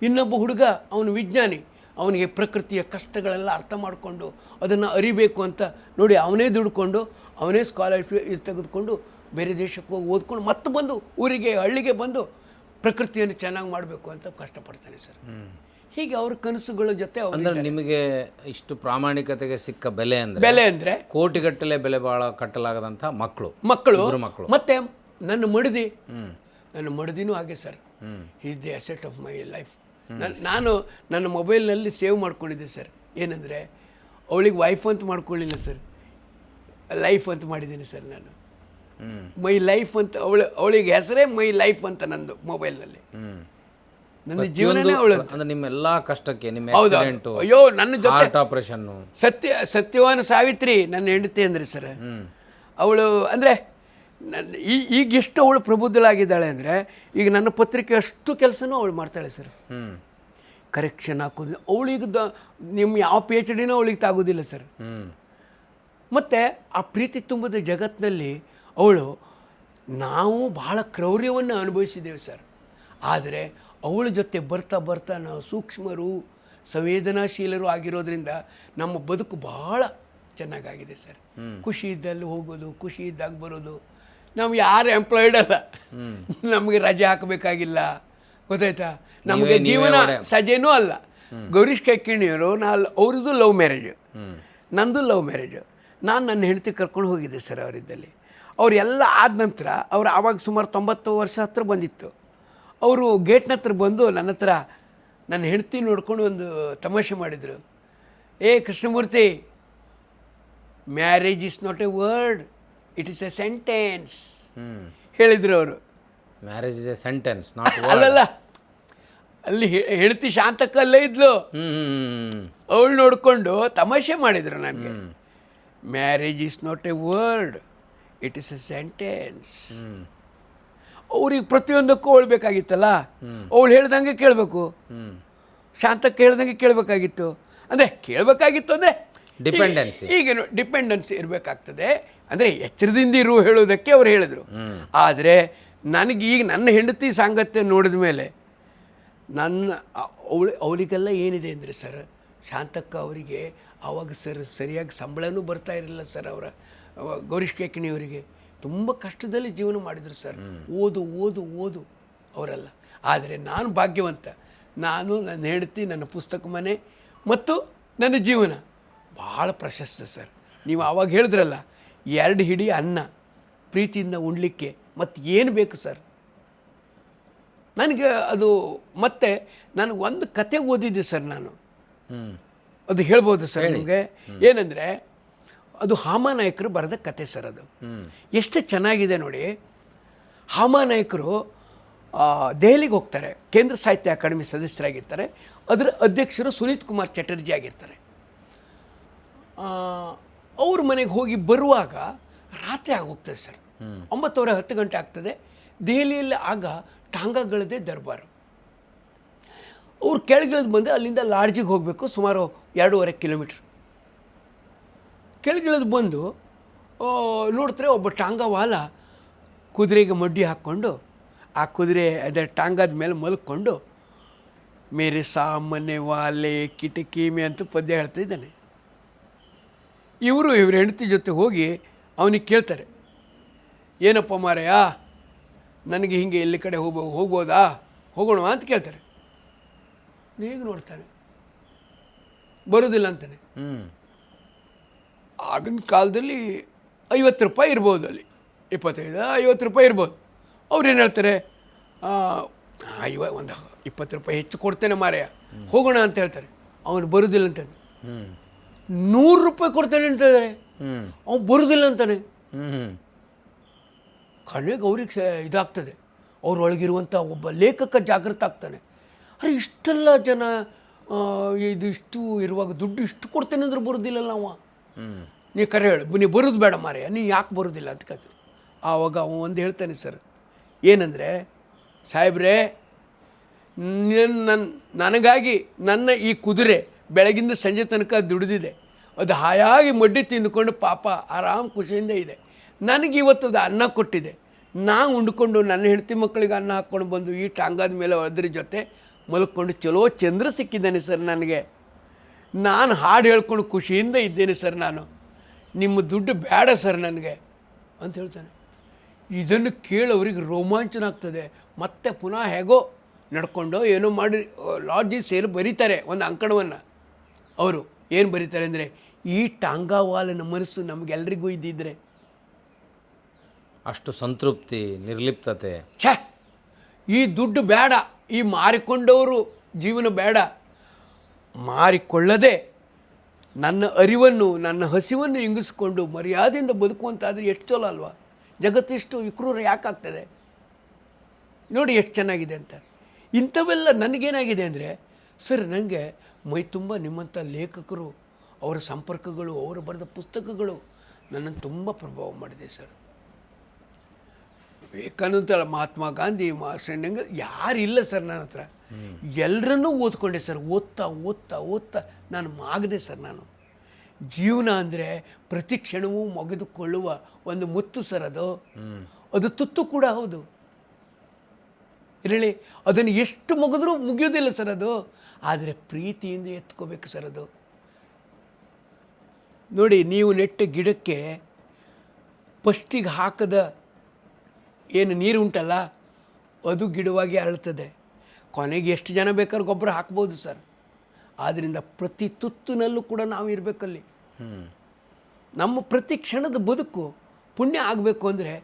Speaker 1: ಇನ್ನೊಬ್ಬ ಹುಡುಗ ಅವನು ವಿಜ್ಞಾನಿ, ಅವನಿಗೆ ಪ್ರಕೃತಿಯ ಕಷ್ಟಗಳೆಲ್ಲ ಅರ್ಥ ಮಾಡಿಕೊಂಡು ಅದನ್ನು ಅರಿಬೇಕು ಅಂತ ನೋಡಿ ಅವನೇ ದುಡ್ಕೊಂಡು ಅವನೇ ಸ್ಕಾಲರ್ಶಿಪ್ ಇದು ತೆಗೆದುಕೊಂಡು ಬೇರೆ ದೇಶಕ್ಕೆ ಹೋಗಿ ಓದ್ಕೊಂಡು ಮತ್ತೆ ಬಂದು ಊರಿಗೆ ಹಳ್ಳಿಗೆ ಬಂದು ಪ್ರಕೃತಿಯನ್ನು ಚೆನ್ನಾಗಿ ಮಾಡಬೇಕು ಅಂತ ಕಷ್ಟಪಡ್ತಾನೆ ಸರ್. ಹೀಗೆ ಅವ್ರ ಕನಸುಗಳ ಜೊತೆ
Speaker 2: ಅಂದರೆ ನಿಮಗೆ ಇಷ್ಟು ಪ್ರಾಮಾಣಿಕತೆಗೆ ಸಿಕ್ಕ ಬೆಲೆ ಅಂದರೆ ಕೋಟಿಗಟ್ಟಲೆ ಬೆಲೆ ಭಾಳ ಕಟ್ಟಲಾಗದಂಥ ಮಕ್ಕಳು
Speaker 1: ಮತ್ತೆ ನನ್ನ ಮಡದಿನೂ ಹಾಗೆ sir. Is the asset of my life. ನಾನು ನನ್ನ ಮೊಬೈಲ್ನಲ್ಲಿ ಸೇವ್ ಮಾಡ್ಕೊಂಡಿದ್ದೆ ಸರ್. ಏನಂದರೆ ಅವಳಿಗೆ ವೈಫ್ ಅಂತ ಮಾಡ್ಕೊಳ್ಳಿಲ್ಲ ಸರ್, ಲೈಫ್ ಅಂತ ಮಾಡಿದ್ದೀನಿ ಸರ್ ನಾನು. ಮೈ ಲೈಫ್ ಅಂತ ಅವಳಿಗೆ ಹೆಸರೇ ಮೈ ಲೈಫ್ ಅಂತ ನಂದು ಮೊಬೈಲ್ನಲ್ಲಿ. ನನ್ನ ಜೀವನನೇ ಅವಳದು.
Speaker 2: ಅಂದ್ರೆ ನಿಮ್ಮೆಲ್ಲ ಕಷ್ಟಕ್ಕೆ ನಿಮ್ಮ
Speaker 1: ಆಕ್ಸಿಡೆಂಟ್, ಅಯ್ಯೋ ನನ್ನ ಜೊತೆ
Speaker 2: ಆಪರೇಷನ್,
Speaker 1: ಸತ್ಯವಾನ ಸಾವಿತ್ರಿ ನನ್ನ ಹೆಂಡತಿ ಅಂದರೆ ಸರ್. ಅವಳು ಅಂದರೆ ಈಗ ಎಷ್ಟು ಅವಳು ಪ್ರಬುದ್ಧಳಾಗಿದ್ದಾಳೆ ಅಂದರೆ ಈಗ ನನ್ನ ಪತ್ರಿಕೆ ಅಷ್ಟು ಕೆಲಸನೂ ಅವಳು ಮಾಡ್ತಾಳೆ ಸರ್. ಕರೆಕ್ಷನ್ ಹಾಕೋದು ಅವಳಿಗೆ ನಿಮ್ಮ ಯಾವ ಪಿ ಎಚ್ ಡಿನೂ ಅವಳಿಗೆ ತಾಗೋದಿಲ್ಲ ಸರ್. ಮತ್ತು ಆ ಪ್ರೀತಿ ತುಂಬದ ಜಗತ್ತಿನಲ್ಲಿ ಅವಳು ನಾವು ಬಹಳ ಕ್ರೌರ್ಯವನ್ನು ಅನುಭವಿಸಿದ್ದೇವೆ ಸರ್. ಆದರೆ ಅವಳ ಜೊತೆ ಬರ್ತಾ ಬರ್ತಾ ನಾವು ಸೂಕ್ಷ್ಮರು ಸಂವೇದನಾಶೀಲರು ಆಗಿರೋದ್ರಿಂದ ನಮ್ಮ ಬದುಕು ಬಹಳ ಚೆನ್ನಾಗಾಗಿದೆ ಸರ್. ಖುಷಿ ಇದ್ದಲ್ಲಿ ಹೋಗೋದು, ಖುಷಿ ಇದ್ದಾಗ ಬರೋದು. ನಾವು ಯಾರು ಎಂಪ್ಲಾಯ್ಡ್ ಅಲ್ಲ, ನಮಗೆ ರಜೆ ಹಾಕಬೇಕಾಗಿಲ್ಲ, ಗೊತ್ತಾಯ್ತಾ? ನಮಗೆ ಜೀವನ ಸಜೆನೂ ಅಲ್ಲ. ಗೌರೀಶ್ ಕೈಕಿಣಿಯವರು ಅವ್ರದ್ದು ಲವ್ ಮ್ಯಾರೇಜು, ನಂದು ಲವ್ ಮ್ಯಾರೇಜು. ನಾನು ನನ್ನ ಹೆಂಡತಿ ಕರ್ಕೊಂಡು ಹೋಗಿದ್ದೆ ಸರ್ ಅವರಿದ್ದಲ್ಲಿ. ಅವರೆಲ್ಲ ಆದ ನಂತರ ಅವ್ರು ಆವಾಗ ಸುಮಾರು 90 ವರ್ಷ ಹತ್ರ ಬಂದಿತ್ತು. ಅವರು ಗೇಟ್ನ ಹತ್ರ ಬಂದು ನನ್ನ ಹತ್ರ ನನ್ನ ಹೆಂಡತಿ ನೋಡ್ಕೊಂಡು ಒಂದು ತಮಾಷೆ ಮಾಡಿದರು. ಏ Krishnamurthy, marriage is not A word, it is A sentence ಹೇಳಿದರು ಅವರು.
Speaker 2: Marriage is A sentence, not word.
Speaker 1: ಅಲ್ಲಲ್ಲ, ಅಲ್ಲಿ ಹೆಂಡತಿ ಶಾಂತಕ್ಕ ಅಲ್ಲೇ ಇದ್ಲು. ಅವಳು ನೋಡಿಕೊಂಡು ತಮಾಷೆ ಮಾಡಿದರು ನನಗೆ. Marriage is not A word, it is A sentence. ಅವ್ರಿಗೆ ಪ್ರತಿಯೊಂದಕ್ಕೂ ಅವಳು ಬೇಕಾಗಿತ್ತಲ್ಲ, ಅವಳು ಹೇಳ್ದಂಗೆ ಕೇಳಬೇಕು, ಶಾಂತಕ್ಕೆ ಹೇಳ್ದಂಗೆ ಕೇಳಬೇಕಾಗಿತ್ತು. ಅಂದರೆ ಕೇಳಬೇಕಾಗಿತ್ತು ಅಂದರೆ
Speaker 2: ಡಿಪೆಂಡೆನ್ಸಿ,
Speaker 1: ಈಗೇನು ಡಿಪೆಂಡೆನ್ಸಿ ಇರಬೇಕಾಗ್ತದೆ. ಅಂದರೆ ಎಚ್ಚರದಿಂದ ಇರು ಹೇಳೋದಕ್ಕೆ ಅವ್ರು ಹೇಳಿದರು. ಆದರೆ ನನಗೆ ಈಗ ನನ್ನ ಹೆಂಡತಿ ಸಾಂಗತ್ಯ ನೋಡಿದ ಮೇಲೆ ಅವಳಿಗೆಲ್ಲ ಏನಿದೆ ಅಂದರೆ ಸರ್, ಶಾಂತಕ್ಕ ಅವರಿಗೆ ಆವಾಗ ಸರಿಯಾಗಿ ಸಂಬಳನೂ ಬರ್ತಾ ಇರಲಿಲ್ಲ ಸರ್. ಅವರ ಗೌರೀಶ್ ಕೇಕಿಣಿಯವರಿಗೆ ತುಂಬ ಕಷ್ಟದಲ್ಲಿ ಜೀವನ ಮಾಡಿದರು ಸರ್. ಓದು ಓದು ಓದು ಅವರೆಲ್ಲ. ಆದರೆ ನಾನು ಭಾಗ್ಯವಂತ. ನಾನು, ನನ್ನ ಹೆಂಡತಿ, ನನ್ನ ಪುಸ್ತಕ ಮನೆ ಮತ್ತು ನನ್ನ ಜೀವನ ಭಾಳ ಪ್ರಶಸ್ತ ಸರ್. ನೀವು ಆವಾಗ ಹೇಳಿದ್ರಲ್ಲ, 2 ಹಿಡಿ ಅನ್ನ ಪ್ರೀತಿಯಿಂದ ಉಣ್ಲಿಕ್ಕೆ ಮತ್ತು ಏನು ಬೇಕು ಸರ್. ನನಗೆ ಅದು ಮತ್ತೆ ನನಗೆ ಒಂದು ಕತೆ ಓದಿದ್ದೆ ಸರ್ ನಾನು. ಅದು ಹೇಳ್ಬೋದು ಸರ್ ನಿಮಗೆ. ಏನಂದರೆ ಅದು ಹಾಮಾನಾಯಕರು ಬರೆದ ಕತೆ ಸರ್. ಅದು ಎಷ್ಟು ಚೆನ್ನಾಗಿದೆ ನೋಡಿ. ಹಾಮಾನಾಯಕರು ದೆಹಲಿಗೆ ಹೋಗ್ತಾರೆ, ಕೇಂದ್ರ ಸಾಹಿತ್ಯ ಅಕಾಡೆಮಿ ಸದಸ್ಯರಾಗಿರ್ತಾರೆ. ಅದರ ಅಧ್ಯಕ್ಷರು ಸುನೀತ್ ಕುಮಾರ್ ಚಟರ್ಜಿ ಆಗಿರ್ತಾರೆ. ಅವ್ರ ಮನೆಗೆ ಹೋಗಿ ಬರುವಾಗ ರಾತ್ರಿ ಆಗೋಗ್ತದೆ ಸರ್. 9:10 ಗಂಟೆ ಆಗ್ತದೆ. ದೆಹಲಿಯಲ್ಲಿ ಆಗ ಟಾಂಗಾಗಳದ್ದೇ ದರ್ಬಾರು. ಅವ್ರು ಕೆಳಗಿಳಿದು ಬಂದು ಅಲ್ಲಿಂದ ಲಾಡ್ಜಿಗೆ ಹೋಗಬೇಕು, ಸುಮಾರು 2.5 ಕಿಲೋಮೀಟ್ರ್. ಕೆಳಗಿಳಿದು ಬಂದು ನೋಡ್ತಾರೆ, ಒಬ್ಬ ಟಾಂಗಾವಾಲ ಕುದುರೆಗೆ ಮಡ್ಡಿ ಹಾಕ್ಕೊಂಡು ಆ ಕುದುರೆ ಅದರ ಟಾಂಗಾದ ಮೇಲೆ ಮಲ್ಕೊಂಡು ಮೇರೆ ಸಾಮನೆ ವಾಲೆ ಕಿಟಕಿ ಮೇ ಅಂತೂ ಪದ್ಯ ಹೇಳ್ತಾ ಇದ್ದಾನೆ. ಇವ್ರ ಹೆಂಡತಿ ಜೊತೆ ಹೋಗಿ ಅವನಿಗೆ ಕೇಳ್ತಾರೆ, ಏನಪ್ಪ ಮಾರಯ್ಯ, ನನಗೆ ಹಿಂಗೆ ಎಲ್ಲಿ ಕಡೆ ಹೋಗ್ಬೋದಾ, ಹೋಗೋಣ ಅಂತ ಕೇಳ್ತಾರೆ. ಹೇಗೆ ನೋಡ್ತಾನೆ, ಬರೋದಿಲ್ಲ ಅಂತಾನೆ. ಆಗಿನ ಕಾಲದಲ್ಲಿ 50 ರೂಪಾಯಿ ಇರ್ಬೋದು, ಅಲ್ಲಿ 25-50 ರೂಪಾಯಿ ಇರ್ಬೋದು. ಅವ್ರೇನು ಹೇಳ್ತಾರೆ, ಒಂದು 20 ರೂಪಾಯಿ ಹೆಚ್ಚು ಕೊಡ್ತೇನೆ ಮಾರಯ್ಯ, ಹೋಗೋಣ ಅಂತ ಹೇಳ್ತಾರೆ. ಅವನು ಬರೋದಿಲ್ಲ ಅಂತಾನೆ. 100 ರೂಪಾಯಿ ಕೊಡ್ತೇನೆ ಅಂತಿದ್ದಾರೆ, ಅವನು ಬರೋದಿಲ್ಲ ಅಂತಾನೆ. ಕಡೆಗೆ ಅವ್ರಿಗೆ ಇದಾಗ್ತದೆ, ಅವ್ರೊಳಗಿರುವಂಥ ಒಬ್ಬ ಲೇಖಕ ಜಾಗೃತ ಆಗ್ತಾನೆ. ಅರೆ, ಇಷ್ಟೆಲ್ಲ ಜನ ಇಷ್ಟು ಇರುವಾಗ ದುಡ್ಡು ಇಷ್ಟು ಕೊಡ್ತೇನೆ ಅಂದ್ರೆ ಬರೋದಿಲ್ಲಲ್ಲ ಅವ. ನೀ ಕರೆ ಹೇಳು, ನೀ ಬರೋದು ಬೇಡ ಮಾರಯ್ಯ, ನೀ ಯಾಕೆ ಬರೋದಿಲ್ಲ ಅಂತ ಕೇಳ್ತಾರೆ. ಆವಾಗ ಅವ ಒಂದು ಹೇಳ್ತಾನೆ ಸರ್, ಏನಂದರೆ, ಸಾಹೇಬ್ರೇ, ನನಗಾಗಿ ನನ್ನ ಈ ಕುದುರೆ ಬೆಳಗಿಂದ ಸಂಜೆ ತನಕ ದುಡಿದಿದೆ. ಅದು ಹಾಯಾಗಿ ಮಡ್ಡಿ ತಿಂದುಕೊಂಡು ಪಾಪ ಆರಾಮ್ ಖುಷಿಯಿಂದ ಇದೆ. ನನಗೆ ಇವತ್ತು ಅದು ಅನ್ನ ಕೊಟ್ಟಿದೆ. ನಾನು ಉಂಡ್ಕೊಂಡು ನನ್ನ ಹೆಂಡತಿ ಮಕ್ಕಳಿಗೆ ಅನ್ನ ಹಾಕ್ಕೊಂಡು ಬಂದು ಈ ಟಾಂಗಾದ ಮೇಲೆ ಅದ್ರ ಜೊತೆ ಮಲ್ಕೊಂಡು ಚಲೋ ಚಂದ್ರ ಸಿಕ್ಕಿದ್ದಾನೆ ಸರ್ ನನಗೆ. ನಾನು ಹಾಡು ಹೇಳ್ಕೊಂಡು ಖುಷಿಯಿಂದ ಇದ್ದೇನೆ ಸರ್. ನಾನು ನಿಮ್ಮ ದುಡ್ಡು ಬೇಡ ಸರ್ ನನಗೆ ಅಂತ ಹೇಳ್ತಾನೆ. ಇದನ್ನು ಕೇಳೋರಿಗೆ ರೋಮಾಂಚನ ಆಗ್ತದೆ. ಮತ್ತೆ ಪುನಃ ಹೇಗೋ ನಡ್ಕೊಂಡು ಏನೋ ಮಾಡಿ ಲಾಡ್ಜಿಗೆ ಸೇರಿ ಬರೀತಾರೆ ಒಂದು ಅಂಕಣವನ್ನು. ಅವರು ಏನು ಬರೀತಾರೆ ಅಂದರೆ, ಈ ಟಾಂಗಾವಾಲನ ಮನಸ್ಸು ನಮಗೆಲ್ರಿಗೂ ಇದ್ದಿದ್ರೆ
Speaker 2: ಅಷ್ಟು ಸಂತೃಪ್ತಿ, ನಿರ್ಲಿಪ್ತತೆ.
Speaker 1: ಛೇ, ಈ ದುಡ್ಡು ಬೇಡ, ಈ ಮಾರಿಕೊಂಡವರು ಜೀವನ ಬೇಡ. ಮಾರಿಕೊಳ್ಳದೆ ನನ್ನ ಅರಿವನ್ನು, ನನ್ನ ಹಸಿವನ್ನು ಇಂಗಿಸ್ಕೊಂಡು ಮರ್ಯಾದೆಯಿಂದ ಬದುಕುವಂತಾದರೆ ಎಷ್ಟು ಚಲೋ ಅಲ್ವಾ? ಜಗತ್ತಿಷ್ಟು ವಿಕ್ರೂರ ಯಾಕಾಗ್ತದೆ ನೋಡಿ, ಎಷ್ಟು ಚೆನ್ನಾಗಿದೆ ಅಂತ. ಇಂಥವೆಲ್ಲ ನನಗೇನಾಗಿದೆ ಅಂದರೆ ಸರ್, ನನಗೆ ಮೈ ತುಂಬ ನಿಮ್ಮಂಥ ಲೇಖಕರು, ಅವರ ಸಂಪರ್ಕಗಳು, ಅವರು ಬರೆದ ಪುಸ್ತಕಗಳು ನನ್ನನ್ನು ತುಂಬ ಪ್ರಭಾವ ಮಾಡಿದೆ ಸರ್. ವಿವೇಕಾನಂದ, ಮಹಾತ್ಮ ಗಾಂಧಿ, ಮಾರ್ಕ್ಸ್ ಯಾರಿಲ್ಲ ಸರ್ ನನ್ನ ಹತ್ರ. ಎಲ್ಲರನ್ನೂ ಓದ್ಕೊಂಡೆ ಸರ್. ಓದ್ತಾ ಓದ್ತಾ ಓದ್ತಾ ನಾನು ಮಾಗದೆ ಸರ್. ನಾನು ಜೀವನ ಅಂದರೆ ಪ್ರತಿ ಕ್ಷಣವೂ ಮುಗಿದುಕೊಳ್ಳುವ ಒಂದು ಮುತ್ತು ಸರ್. ಅದು ತುತ್ತು ಕೂಡ ಹೌದು. ಹೇಳಿ, ಅದನ್ನು ಎಷ್ಟು ಮುಗಿದ್ರೂ ಮುಗಿಯೋದಿಲ್ಲ ಸರ್ ಅದು. ಆದರೆ ಪ್ರೀತಿಯಿಂದ ಎತ್ಕೋಬೇಕು ಸರ್ ಅದು. ನೋಡಿ, ನೀವು ನೆಟ್ಟ ಗಿಡಕ್ಕೆ ಫಸ್ಟಿಗೆ ಹಾಕದ ಏನು ನೀರು ಉಂಟಲ್ಲ, ಅದು ಗಿಡವಾಗಿ ಅರಳುತ್ತದೆ. ಕೊನೆಗೆ ಎಷ್ಟು ಜನ ಬೇಕಾದ್ರೂ ಗೊಬ್ಬರ ಹಾಕ್ಬೋದು ಸರ್. ಆದ್ದರಿಂದ ಪ್ರತಿ ತುತ್ತಿನಲ್ಲೂ ಕೂಡ ನಾವು ಇರಬೇಕಲ್ಲಿ. ನಮ್ಮ ಪ್ರತಿ ಕ್ಷಣದ ಬದುಕು ಪುಣ್ಯ ಆಗಬೇಕು ಅಂದರೆ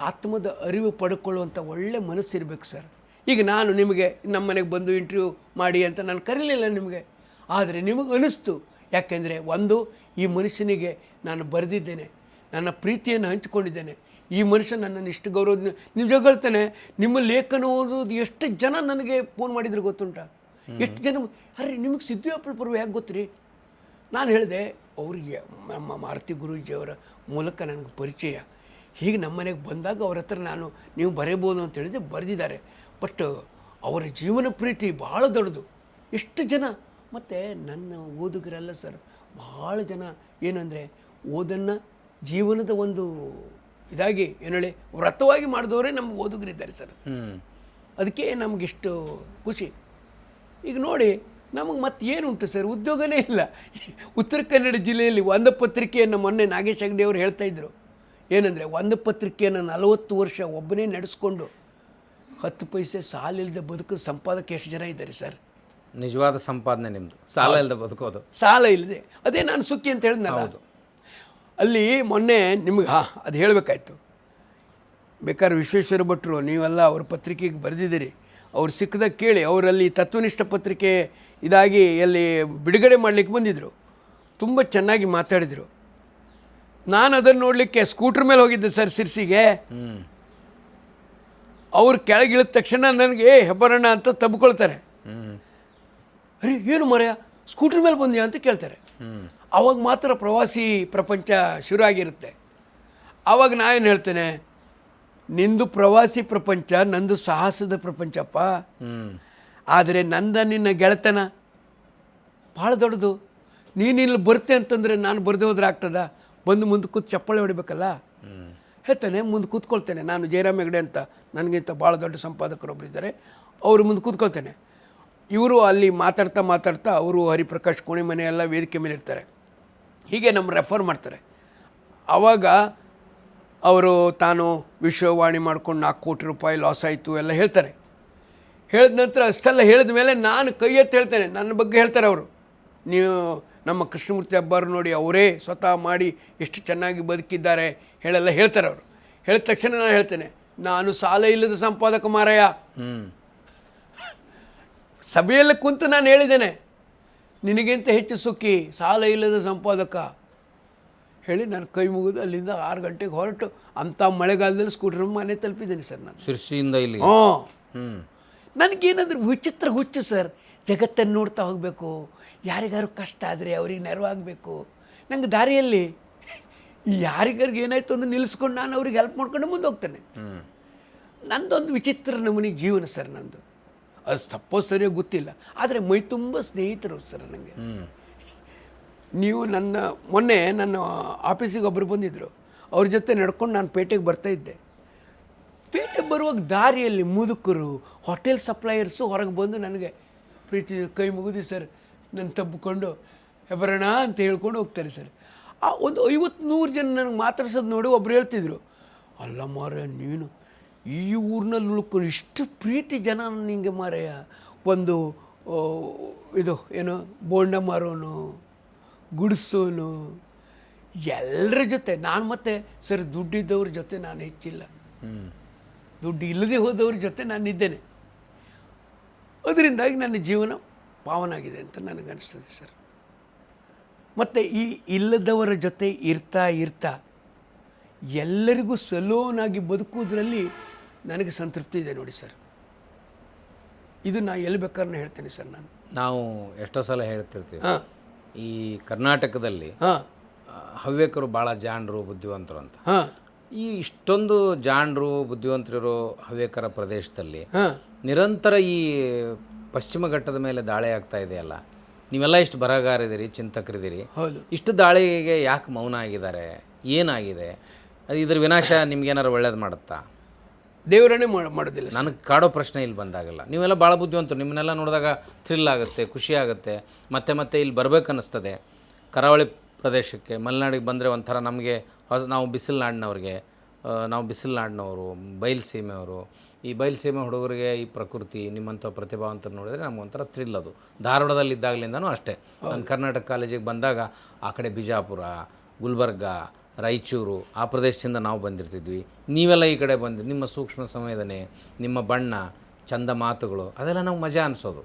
Speaker 1: ಆತ್ಮದ ಅರಿವು ಪಡ್ಕೊಳ್ಳುವಂಥ ಒಳ್ಳೆ ಮನಸ್ಸಿರಬೇಕು ಸರ್. ಈಗ ನಾನು ನಿಮಗೆ ನಮ್ಮ ಮನೆಗೆ ಬಂದು ಇಂಟರ್ವ್ಯೂ ಮಾಡಿ ಅಂತ ನಾನು ಕರೀಲಿಲ್ಲ ನಿಮಗೆ, ಆದರೆ ನಿಮಗೆ ಅನ್ನಿಸ್ತು. ಯಾಕೆಂದರೆ ಈ ಮನುಷ್ಯನಿಗೆ ನಾನು ಬರೆದಿದ್ದೇನೆ, ನನ್ನ ಪ್ರೀತಿಯನ್ನು ಹಂಚಿಕೊಂಡಿದ್ದೇನೆ, ಈ ಮನುಷ್ಯ ನನ್ನನ್ನು ಇಷ್ಟು ಗೌರವ. ನಿಜ ಹೇಳ್ತಾನೆ, ನಿಮ್ಮ ಲೇಖನ ಓದೋದು ಎಷ್ಟು ಜನ ನನಗೆ ಫೋನ್ ಮಾಡಿದ್ರು ಗೊತ್ತುಂಟ? ಎಷ್ಟು ಜನ, ಅರೆ ನಿಮಗೆ ಸಿದ್ಧಯೋಪಳ ಪರ್ವ ಹೇಗೆ ಗೊತ್ತ್ರಿ? ನಾನು ಹೇಳಿದೆ, ಅವರಿಗೆ ನಮ್ಮ ಮಾರುತಿ ಗುರೂಜಿಯವರ ಮೂಲಕ ನನಗೆ ಪರಿಚಯ. ಹೀಗೆ ನಮ್ಮ ಮನೆಗೆ ಬಂದಾಗ ಅವ್ರ ಹತ್ರ ನೀವು ಬರೀಬೋದು ಅಂತ ಹೇಳಿದೆ, ಬರೆದಿದ್ದಾರೆ. ಬಟ್ ಅವರ ಜೀವನ ಪ್ರೀತಿ ಭಾಳ ದೊಡ್ಡದು. ಎಷ್ಟು ಜನ, ಮತ್ತು ನನ್ನ ಓದುಗರೆಲ್ಲ ಸರ್ ಭಾಳ ಜನ ಏನಂದರೆ ಓದನ್ನು ಜೀವನದ ಒಂದು ಇದಾಗಿ ಏನೇಳಿ ವ್ರತವಾಗಿ ಮಾಡಿದವರೇ ನಮ್ಮ ಓದುಗರಿದ್ದಾರೆ ಸರ್. ಅದಕ್ಕೆ ನಮಗಿಷ್ಟು ಖುಷಿ. ಈಗ ನೋಡಿ, ನಮಗೆ ಮತ್ತೆ ಏನುಂಟು ಸರ್, ಉದ್ಯೋಗನೇ ಇಲ್ಲ. ಉತ್ತರ ಕನ್ನಡ ಜಿಲ್ಲೆಯಲ್ಲಿ ಒಂದು ಪತ್ರಿಕೆಯನ್ನು ಮೊನ್ನೆ ನಾಗೇಶ್ ಹೆಗ್ಡೆ ಅವರು ಹೇಳ್ತಾಯಿದ್ರು. ಏನಂದರೆ, ಒಂದು ಪತ್ರಿಕೆಯನ್ನು 40 ವರ್ಷ ಒಬ್ಬನೇ ನಡೆಸ್ಕೊಂಡು 10 ಪೈಸೆ ಸಾಲಿಲ್ಲದೆ ಬದುಕೋದು ಸಂಪಾದಕ ಎಷ್ಟು ಜನ ಇದ್ದಾರೆ ಸರ್?
Speaker 2: ನಿಜವಾದ ಸಂಪಾದನೆ ನಿಮ್ಮದು, ಸಾಲ ಇಲ್ಲದೆ ಬದುಕೋದು. ಸಾಲ ಇಲ್ಲದೆ,
Speaker 1: ಅದೇ ನಾನು ಸುಖಿ ಅಂತ ಹೇಳಿದ್ನಲ್ಲ. ಅಲ್ಲಿ ಮೊನ್ನೆ ನಿಮಗೆ ಅದು ಹೇಳಬೇಕಾಯ್ತು. ಬೇಕಾದ್ರೆ ವಿಶ್ವೇಶ್ವರ ಭಟ್ರು ನೀವೆಲ್ಲ ಅವ್ರ ಪತ್ರಿಕೆಗೆ ಬರೆದಿದ್ದೀರಿ, ಅವ್ರು ಸಿಕ್ಕದಾಗ ಕೇಳಿ. ಅವರಲ್ಲಿ ತತ್ವನಿಷ್ಠ ಪತ್ರಿಕೆ ಇದಾಗಿ ಎಲ್ಲಿ ಬಿಡುಗಡೆ ಮಾಡಲಿಕ್ಕೆ ಬಂದಿದ್ದರು. ತುಂಬ ಚೆನ್ನಾಗಿ ಮಾತಾಡಿದರು. ನಾನು ಅದನ್ನು ನೋಡಲಿಕ್ಕೆ ಸ್ಕೂಟ್ರ್ ಮೇಲೆ ಹೋಗಿದ್ದೆ ಸರ್ ಸಿರ್ಸಿಗೆ. ಅವ್ರು ಕೆಳಗಿಳಿದ ತಕ್ಷಣ ನನಗೆ ಹೆಬ್ಬರಣ್ಣ ಅಂತ ತಬ್ಕೊಳ್ತಾರೆ. ಅರೆ ಏನು ಮರೆಯ, ಸ್ಕೂಟ್ರ್ ಮೇಲೆ ಬಂದ್ಯಾ ಅಂತ ಕೇಳ್ತಾರೆ. ಆವಾಗ ಮಾತ್ರ ಪ್ರವಾಸಿ ಪ್ರಪಂಚ ಶುರು ಆಗಿರುತ್ತೆ. ಆವಾಗ ನಾನೇನು ಹೇಳ್ತೇನೆ, ನಿಂದು ಪ್ರವಾಸಿ ಪ್ರಪಂಚ, ನಂದು ಸಾಹಸದ ಪ್ರಪಂಚಪ್ಪ. ಆದರೆ ನಿನ್ನ ಗೆಳೆತನ ಭಾಳ ದೊಡ್ಡದು. ನೀನಿಲ್ಲಿ ಬರ್ತೆ ಅಂತಂದರೆ ನಾನು ಬರದೆ ಹೋದ್ರೆ ಆಗ್ತದ? ಬಂದು ಮುಂದೆ ಕೂತು ಚಪ್ಪಾಳೆ ಹೊಡಿಬೇಕಲ್ಲ. ಹೇಳ್ತಾನೆ, ಮುಂದೆ ಕೂತ್ಕೊಳ್ತೇನೆ. ನಾನು ಜಯರಾಮ್ ಹೆಗ್ಡೆ ಅಂತ, ನನಗಿಂತ ಭಾಳ ದೊಡ್ಡ ಸಂಪಾದಕರೊಬ್ಬರಿದ್ದಾರೆ, ಅವರು ಮುಂದೆ ಕೂತ್ಕೊಳ್ತೇನೆ. ಇವರು ಅಲ್ಲಿ ಮಾತಾಡ್ತಾ ಅವರು ಹರಿಪ್ರಕಾಶ್ ಕೋಣೆಮನೆ ಎಲ್ಲ ವೇದಿಕೆ ಮೇಲೆ ಇರ್ತಾರೆ. ಹೀಗೆ ನಮ್ಮ ರೆಫರ್ ಮಾಡ್ತಾರೆ. ಆವಾಗ ಅವರು ತಾನು ವಿಶ್ವವಾಣಿ ಮಾಡ್ಕೊಂಡು 4 ಕೋಟಿ ರೂಪಾಯಿ ಲಾಸ್ ಆಯಿತು ಎಲ್ಲ ಹೇಳ್ತಾರೆ. ಹೇಳಿದ ನಂತರ ಅಷ್ಟೆಲ್ಲ ಹೇಳಿದ ಮೇಲೆ ನಾನು ಕೈ ಎತ್ತಿ ಹೇಳ್ತೇನೆ, ನನ್ನ ಬಗ್ಗೆ ಹೇಳ್ತಾರೆ ಅವರು. ನೀವು ನಮ್ಮ ಕೃಷ್ಣಮೂರ್ತಿ ಹಬ್ಬರು ನೋಡಿ, ಅವರೇ ಸ್ವತಃ ಮಾಡಿ ಎಷ್ಟು ಚೆನ್ನಾಗಿ ಬದುಕಿದ್ದಾರೆ ಹೇಳೆಲ್ಲ ಹೇಳ್ತಾರೆ ಅವರು. ಹೇಳಿದ ತಕ್ಷಣ ನಾನು ಹೇಳ್ತೇನೆ, ನಾನು ಸಾಲ ಇಲ್ಲದ ಸಂಪಾದಕ ಮಾರಾಯ. ಸಭೆಯಲ್ಲಿ ಕುಂತು ನಾನು ಹೇಳಿದ್ದೇನೆ, ನಿನಗಿಂತ ಹೆಚ್ಚು ಸುಖಿ ಸಾಲ ಇಲ್ಲದ ಸಂಪಾದಕ ಹೇಳಿ ನಾನು ಕೈ ಮುಗಿದು ಅಲ್ಲಿಂದ 6 ಗಂಟೆಗೆ ಹೊರಟು ಅಂಥ ಮಳೆಗಾಲದಲ್ಲಿ ಸ್ಕೂಟರ್ ಮನೆ ತಲುಪಿದ್ದೇನೆ ಸರ್ ನಾನು
Speaker 2: ಶಿರ್ಸಿಯಿಂದ ಇಲ್ಲಿ.
Speaker 1: ನನಗೇನಾದರೂ ವಿಚಿತ್ರ ಹುಚ್ಚು ಸರ್. ಜಗತ್ತನ್ನು ನೋಡ್ತಾ ಹೋಗಬೇಕು, ಯಾರಿಗಾರು ಕಷ್ಟ ಆದರೆ ಅವ್ರಿಗೆ ನೆರವಾಗಬೇಕು. ನಂಗೆ ದಾರಿಯಲ್ಲಿ ಯಾರಿಗಾರಿಗೆ ಏನಾಯ್ತು ಅಂದ್ರೆ ನಿಲ್ಲಿಸ್ಕೊಂಡು ನಾನು ಅವ್ರಿಗೆ ಹೆಲ್ಪ್ ಮಾಡ್ಕೊಂಡು ಮುಂದೆ ಹೋಗ್ತೇನೆ. ನಂದೊಂದು ವಿಚಿತ್ರ ನಮೂನಿ ಜೀವನ ಸರ್ ನಂದು. ಅದು ತಪ್ಪೋ ಸರಿಯೋ ಗೊತ್ತಿಲ್ಲ, ಆದರೆ ಮೈ ತುಂಬ ಸ್ನೇಹಿತರು ಸರ್ ನನಗೆ. ನೀವು ಮೊನ್ನೆ ನನ್ನ ಆಫೀಸಿಗೆ ಒಬ್ಬರು ಬಂದಿದ್ದರು, ಅವ್ರ ಜೊತೆ ನಡ್ಕೊಂಡು ನಾನು ಪೇಟೆಗೆ ಬರ್ತಾಯಿದ್ದೆ. ಪೇಟೆಗೆ ಬರುವಾಗ ದಾರಿಯಲ್ಲಿ ಮುದುಕರು, ಹೋಟೆಲ್ ಸಪ್ಲೈಯರ್ಸು ಹೊರಗೆ ಬಂದು ನನಗೆ ಪ್ರೀತಿ ಕೈ ಮುಗಿದು ಸರ್ ನನ್ನ ತಬ್ಬಿಕೊಂಡು ಹೆಬರಣ ಅಂತ ಹೇಳ್ಕೊಂಡು ಹೋಗ್ತಾರೆ ಸರ್. ಆ ಒಂದು 50-100 ಜನ ನನಗೆ ಮಾತಾಡ್ಸೋದು ನೋಡಿ ಒಬ್ರು ಹೇಳ್ತಿದ್ರು, ಅಲ್ಲ ಮಾರಯ್ಯ ನೀನು ಈ ಊರಿನಲ್ಲಿ ಉಳ್ಕೊಂಡು ಇಷ್ಟು ಪ್ರೀತಿ ಜನ ನಿಂಗೆ ಮಾರಯ್ಯ. ಒಂದು ಇದು ಏನು ಬೋಂಡ ಮಾರೋನು, ಗುಡಿಸೋನು, ಎಲ್ಲರ ಜೊತೆ ನಾನು ಮತ್ತೆ ಸರ್ ದುಡ್ಡಿದ್ದವ್ರ ಜೊತೆ ನಾನು ಹೆಚ್ಚಿಲ್ಲ, ದುಡ್ಡು ಇಲ್ಲದೆ ಹೋದವ್ರ ಜೊತೆ ನಾನಿದ್ದೇನೆ. ಅದರಿಂದಾಗಿ ನನ್ನ ಜೀವನ ಪಾವನಾಗಿದೆ ಅಂತ ನನಗನ್ನಿಸ್ತದೆ ಸರ್. ಮತ್ತು ಈ ಇಲ್ಲದವರ ಜೊತೆ ಇರ್ತಾ ಎಲ್ಲರಿಗೂ ಸಲೋನಾಗಿ ಬದುಕುವುದರಲ್ಲಿ ನನಗೆ ಸಂತೃಪ್ತಿ ಇದೆ ನೋಡಿ ಸರ್. ಇದು ನಾ ಎಲ್ಲಿ ಬೇಕಾದ್ರೆ ಹೇಳ್ತೇನೆ ಸರ್. ನಾವು
Speaker 2: ಎಷ್ಟೋ ಸಲ ಹೇಳ್ತಿರ್ತೀವಿ, ಈ ಕರ್ನಾಟಕದಲ್ಲಿ ಹವ್ಯಕರು ಭಾಳ ಜಾಣರು ಬುದ್ಧಿವಂತರು ಅಂತ.
Speaker 1: ಹಾಂ
Speaker 2: ಈ ಇಷ್ಟೊಂದು ಜಾಣರು ಬುದ್ಧಿವಂತರಿರೋ ಹವ್ಯಕರ ಪ್ರದೇಶದಲ್ಲಿ
Speaker 1: ಹಾಂ
Speaker 2: ನಿರಂತರ ಈ ಪಶ್ಚಿಮ ಘಟ್ಟದ ಮೇಲೆ ದಾಳಿ ಆಗ್ತಾ ಇದೆಯಲ್ಲ, ನೀವೆಲ್ಲ ಇಷ್ಟು ಬರಹಗಾರಿದ್ದೀರಿ, ಚಿಂತಕರಿದ್ದೀರಿ,
Speaker 1: ಹೌದು.
Speaker 2: ಇಷ್ಟು ದಾಳಿಗೆ ಯಾಕೆ ಮೌನ ಆಗಿದ್ದಾರೆ? ಏನಾಗಿದೆ? ಇದ್ರ ವಿನಾಶ ನಿಮ್ಗೇನಾರು ಒಳ್ಳೇದು ಮಾಡುತ್ತಾ?
Speaker 1: ದೇವರನ್ನೇ ಮಾಡೋದಿಲ್ಲ.
Speaker 2: ನನಗೆ ಕಾಡೋ ಪ್ರಶ್ನೆ ಇಲ್ಲಿ ಬಂದಾಗಲ್ಲ. ನೀವೆಲ್ಲ ಭಾಳ ಬುದ್ಧಿವಂತರು, ನಿಮ್ಮನ್ನೆಲ್ಲ ನೋಡಿದಾಗ ಥ್ರಿಲ್ ಆಗುತ್ತೆ, ಖುಷಿ ಆಗುತ್ತೆ, ಮತ್ತೆ ಮತ್ತೆ ಇಲ್ಲಿ ಬರ್ಬೇಕನ್ನಿಸ್ತದೆ. ಕರಾವಳಿ ಪ್ರದೇಶಕ್ಕೆ, ಮಲೆನಾಡಿಗೆ ಬಂದರೆ ಒಂಥರ ನಮಗೆ ನಾವು ಬಿಸಿಲುನಾಡಿನವರು, ಬಯಲುಸೀಮೆಯವರು. ಈ ಬಯಲುಸೀಮೆ ಹುಡುಗರಿಗೆ ಈ ಪ್ರಕೃತಿ, ನಿಮ್ಮಂಥ ಪ್ರತಿಭಾವಂತರು ನೋಡಿದರೆ ನಮಗೊಂಥರ ಥ್ರಿಲ್. ಅದು ಧಾರವಾಡದಲ್ಲಿ ಇದ್ದಾಗಲಿಂದನೂ ಅಷ್ಟೇ. ನಾನು ಕರ್ನಾಟಕ ಕಾಲೇಜಿಗೆ ಬಂದಾಗ ಆ ಕಡೆ ಬಿಜಾಪುರ, ಗುಲ್ಬರ್ಗ, ರಾಯಚೂರು ಆ ಪ್ರದೇಶದಿಂದ ನಾವು ಬಂದಿರ್ತಿದ್ವಿ. ನೀವೆಲ್ಲ ಈ ಕಡೆ ಬಂದು ನಿಮ್ಮ ಸೂಕ್ಷ್ಮ ಸಂವೇದನೆ, ನಿಮ್ಮ ಬಣ್ಣ, ಚಂದ ಮಾತುಗಳು, ಅದೆಲ್ಲ ನಾವು ಮಜಾ ಅನಿಸೋದು.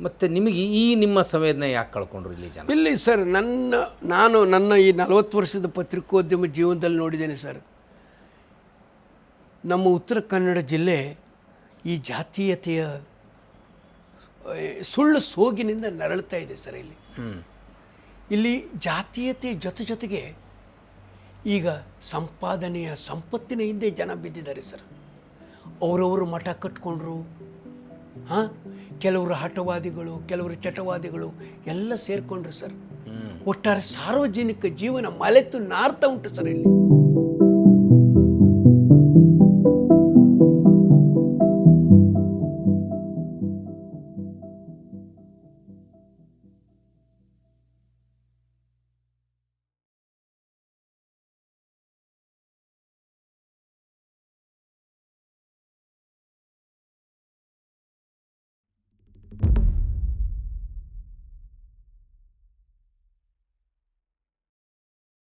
Speaker 2: ಮತ್ತು ನಿಮಗೆ ಈ ನಿಮ್ಮ ಸಂವೇದನೆ ಯಾಕೆ ಕಳ್ಕೊಂಡ್ರು ಇಲ್ಲಿ ಜನ?
Speaker 1: ಇಲ್ಲಿ ಸರ್, ನಾನು ನನ್ನ ಈ 40 ವರ್ಷದ ಪತ್ರಿಕೋದ್ಯಮ ಜೀವನದಲ್ಲಿ ನೋಡಿದ್ದೇನೆ ಸರ್. ನಮ್ಮ ಉತ್ತರ ಕನ್ನಡ ಜಿಲ್ಲೆ ಈ ಜಾತೀಯತೆಯ ಸುಳ್ಳು ಸೋಗಿನಿಂದ ನರಳುತ್ತಾ ಇದೆ ಸರ್. ಇಲ್ಲಿ ಜಾತೀಯತೆ ಜೊತೆಗೆ ಈಗ ಸಂಪಾದನೆಯ ಸಂಪತ್ತಿನ ಹಿಂದೆ ಜನ ಬಿದ್ದಿದ್ದಾರೆ ಸರ್. ಅವರವರು ಮಠ ಕಟ್ಕೊಂಡ್ರು, ಹಾಂ, ಕೆಲವರು ಹಠವಾದಿಗಳು, ಕೆಲವರು ಚಟವಾದಿಗಳು ಎಲ್ಲ ಸೇರಿಕೊಂಡ್ರು ಸರ್. ಒಟ್ಟಾರೆ ಸಾರ್ವಜನಿಕ ಜೀವನ ಮಲೆತು ನಾರ್ತಾ ಉಂಟು ಸರ್ ಇಲ್ಲಿ.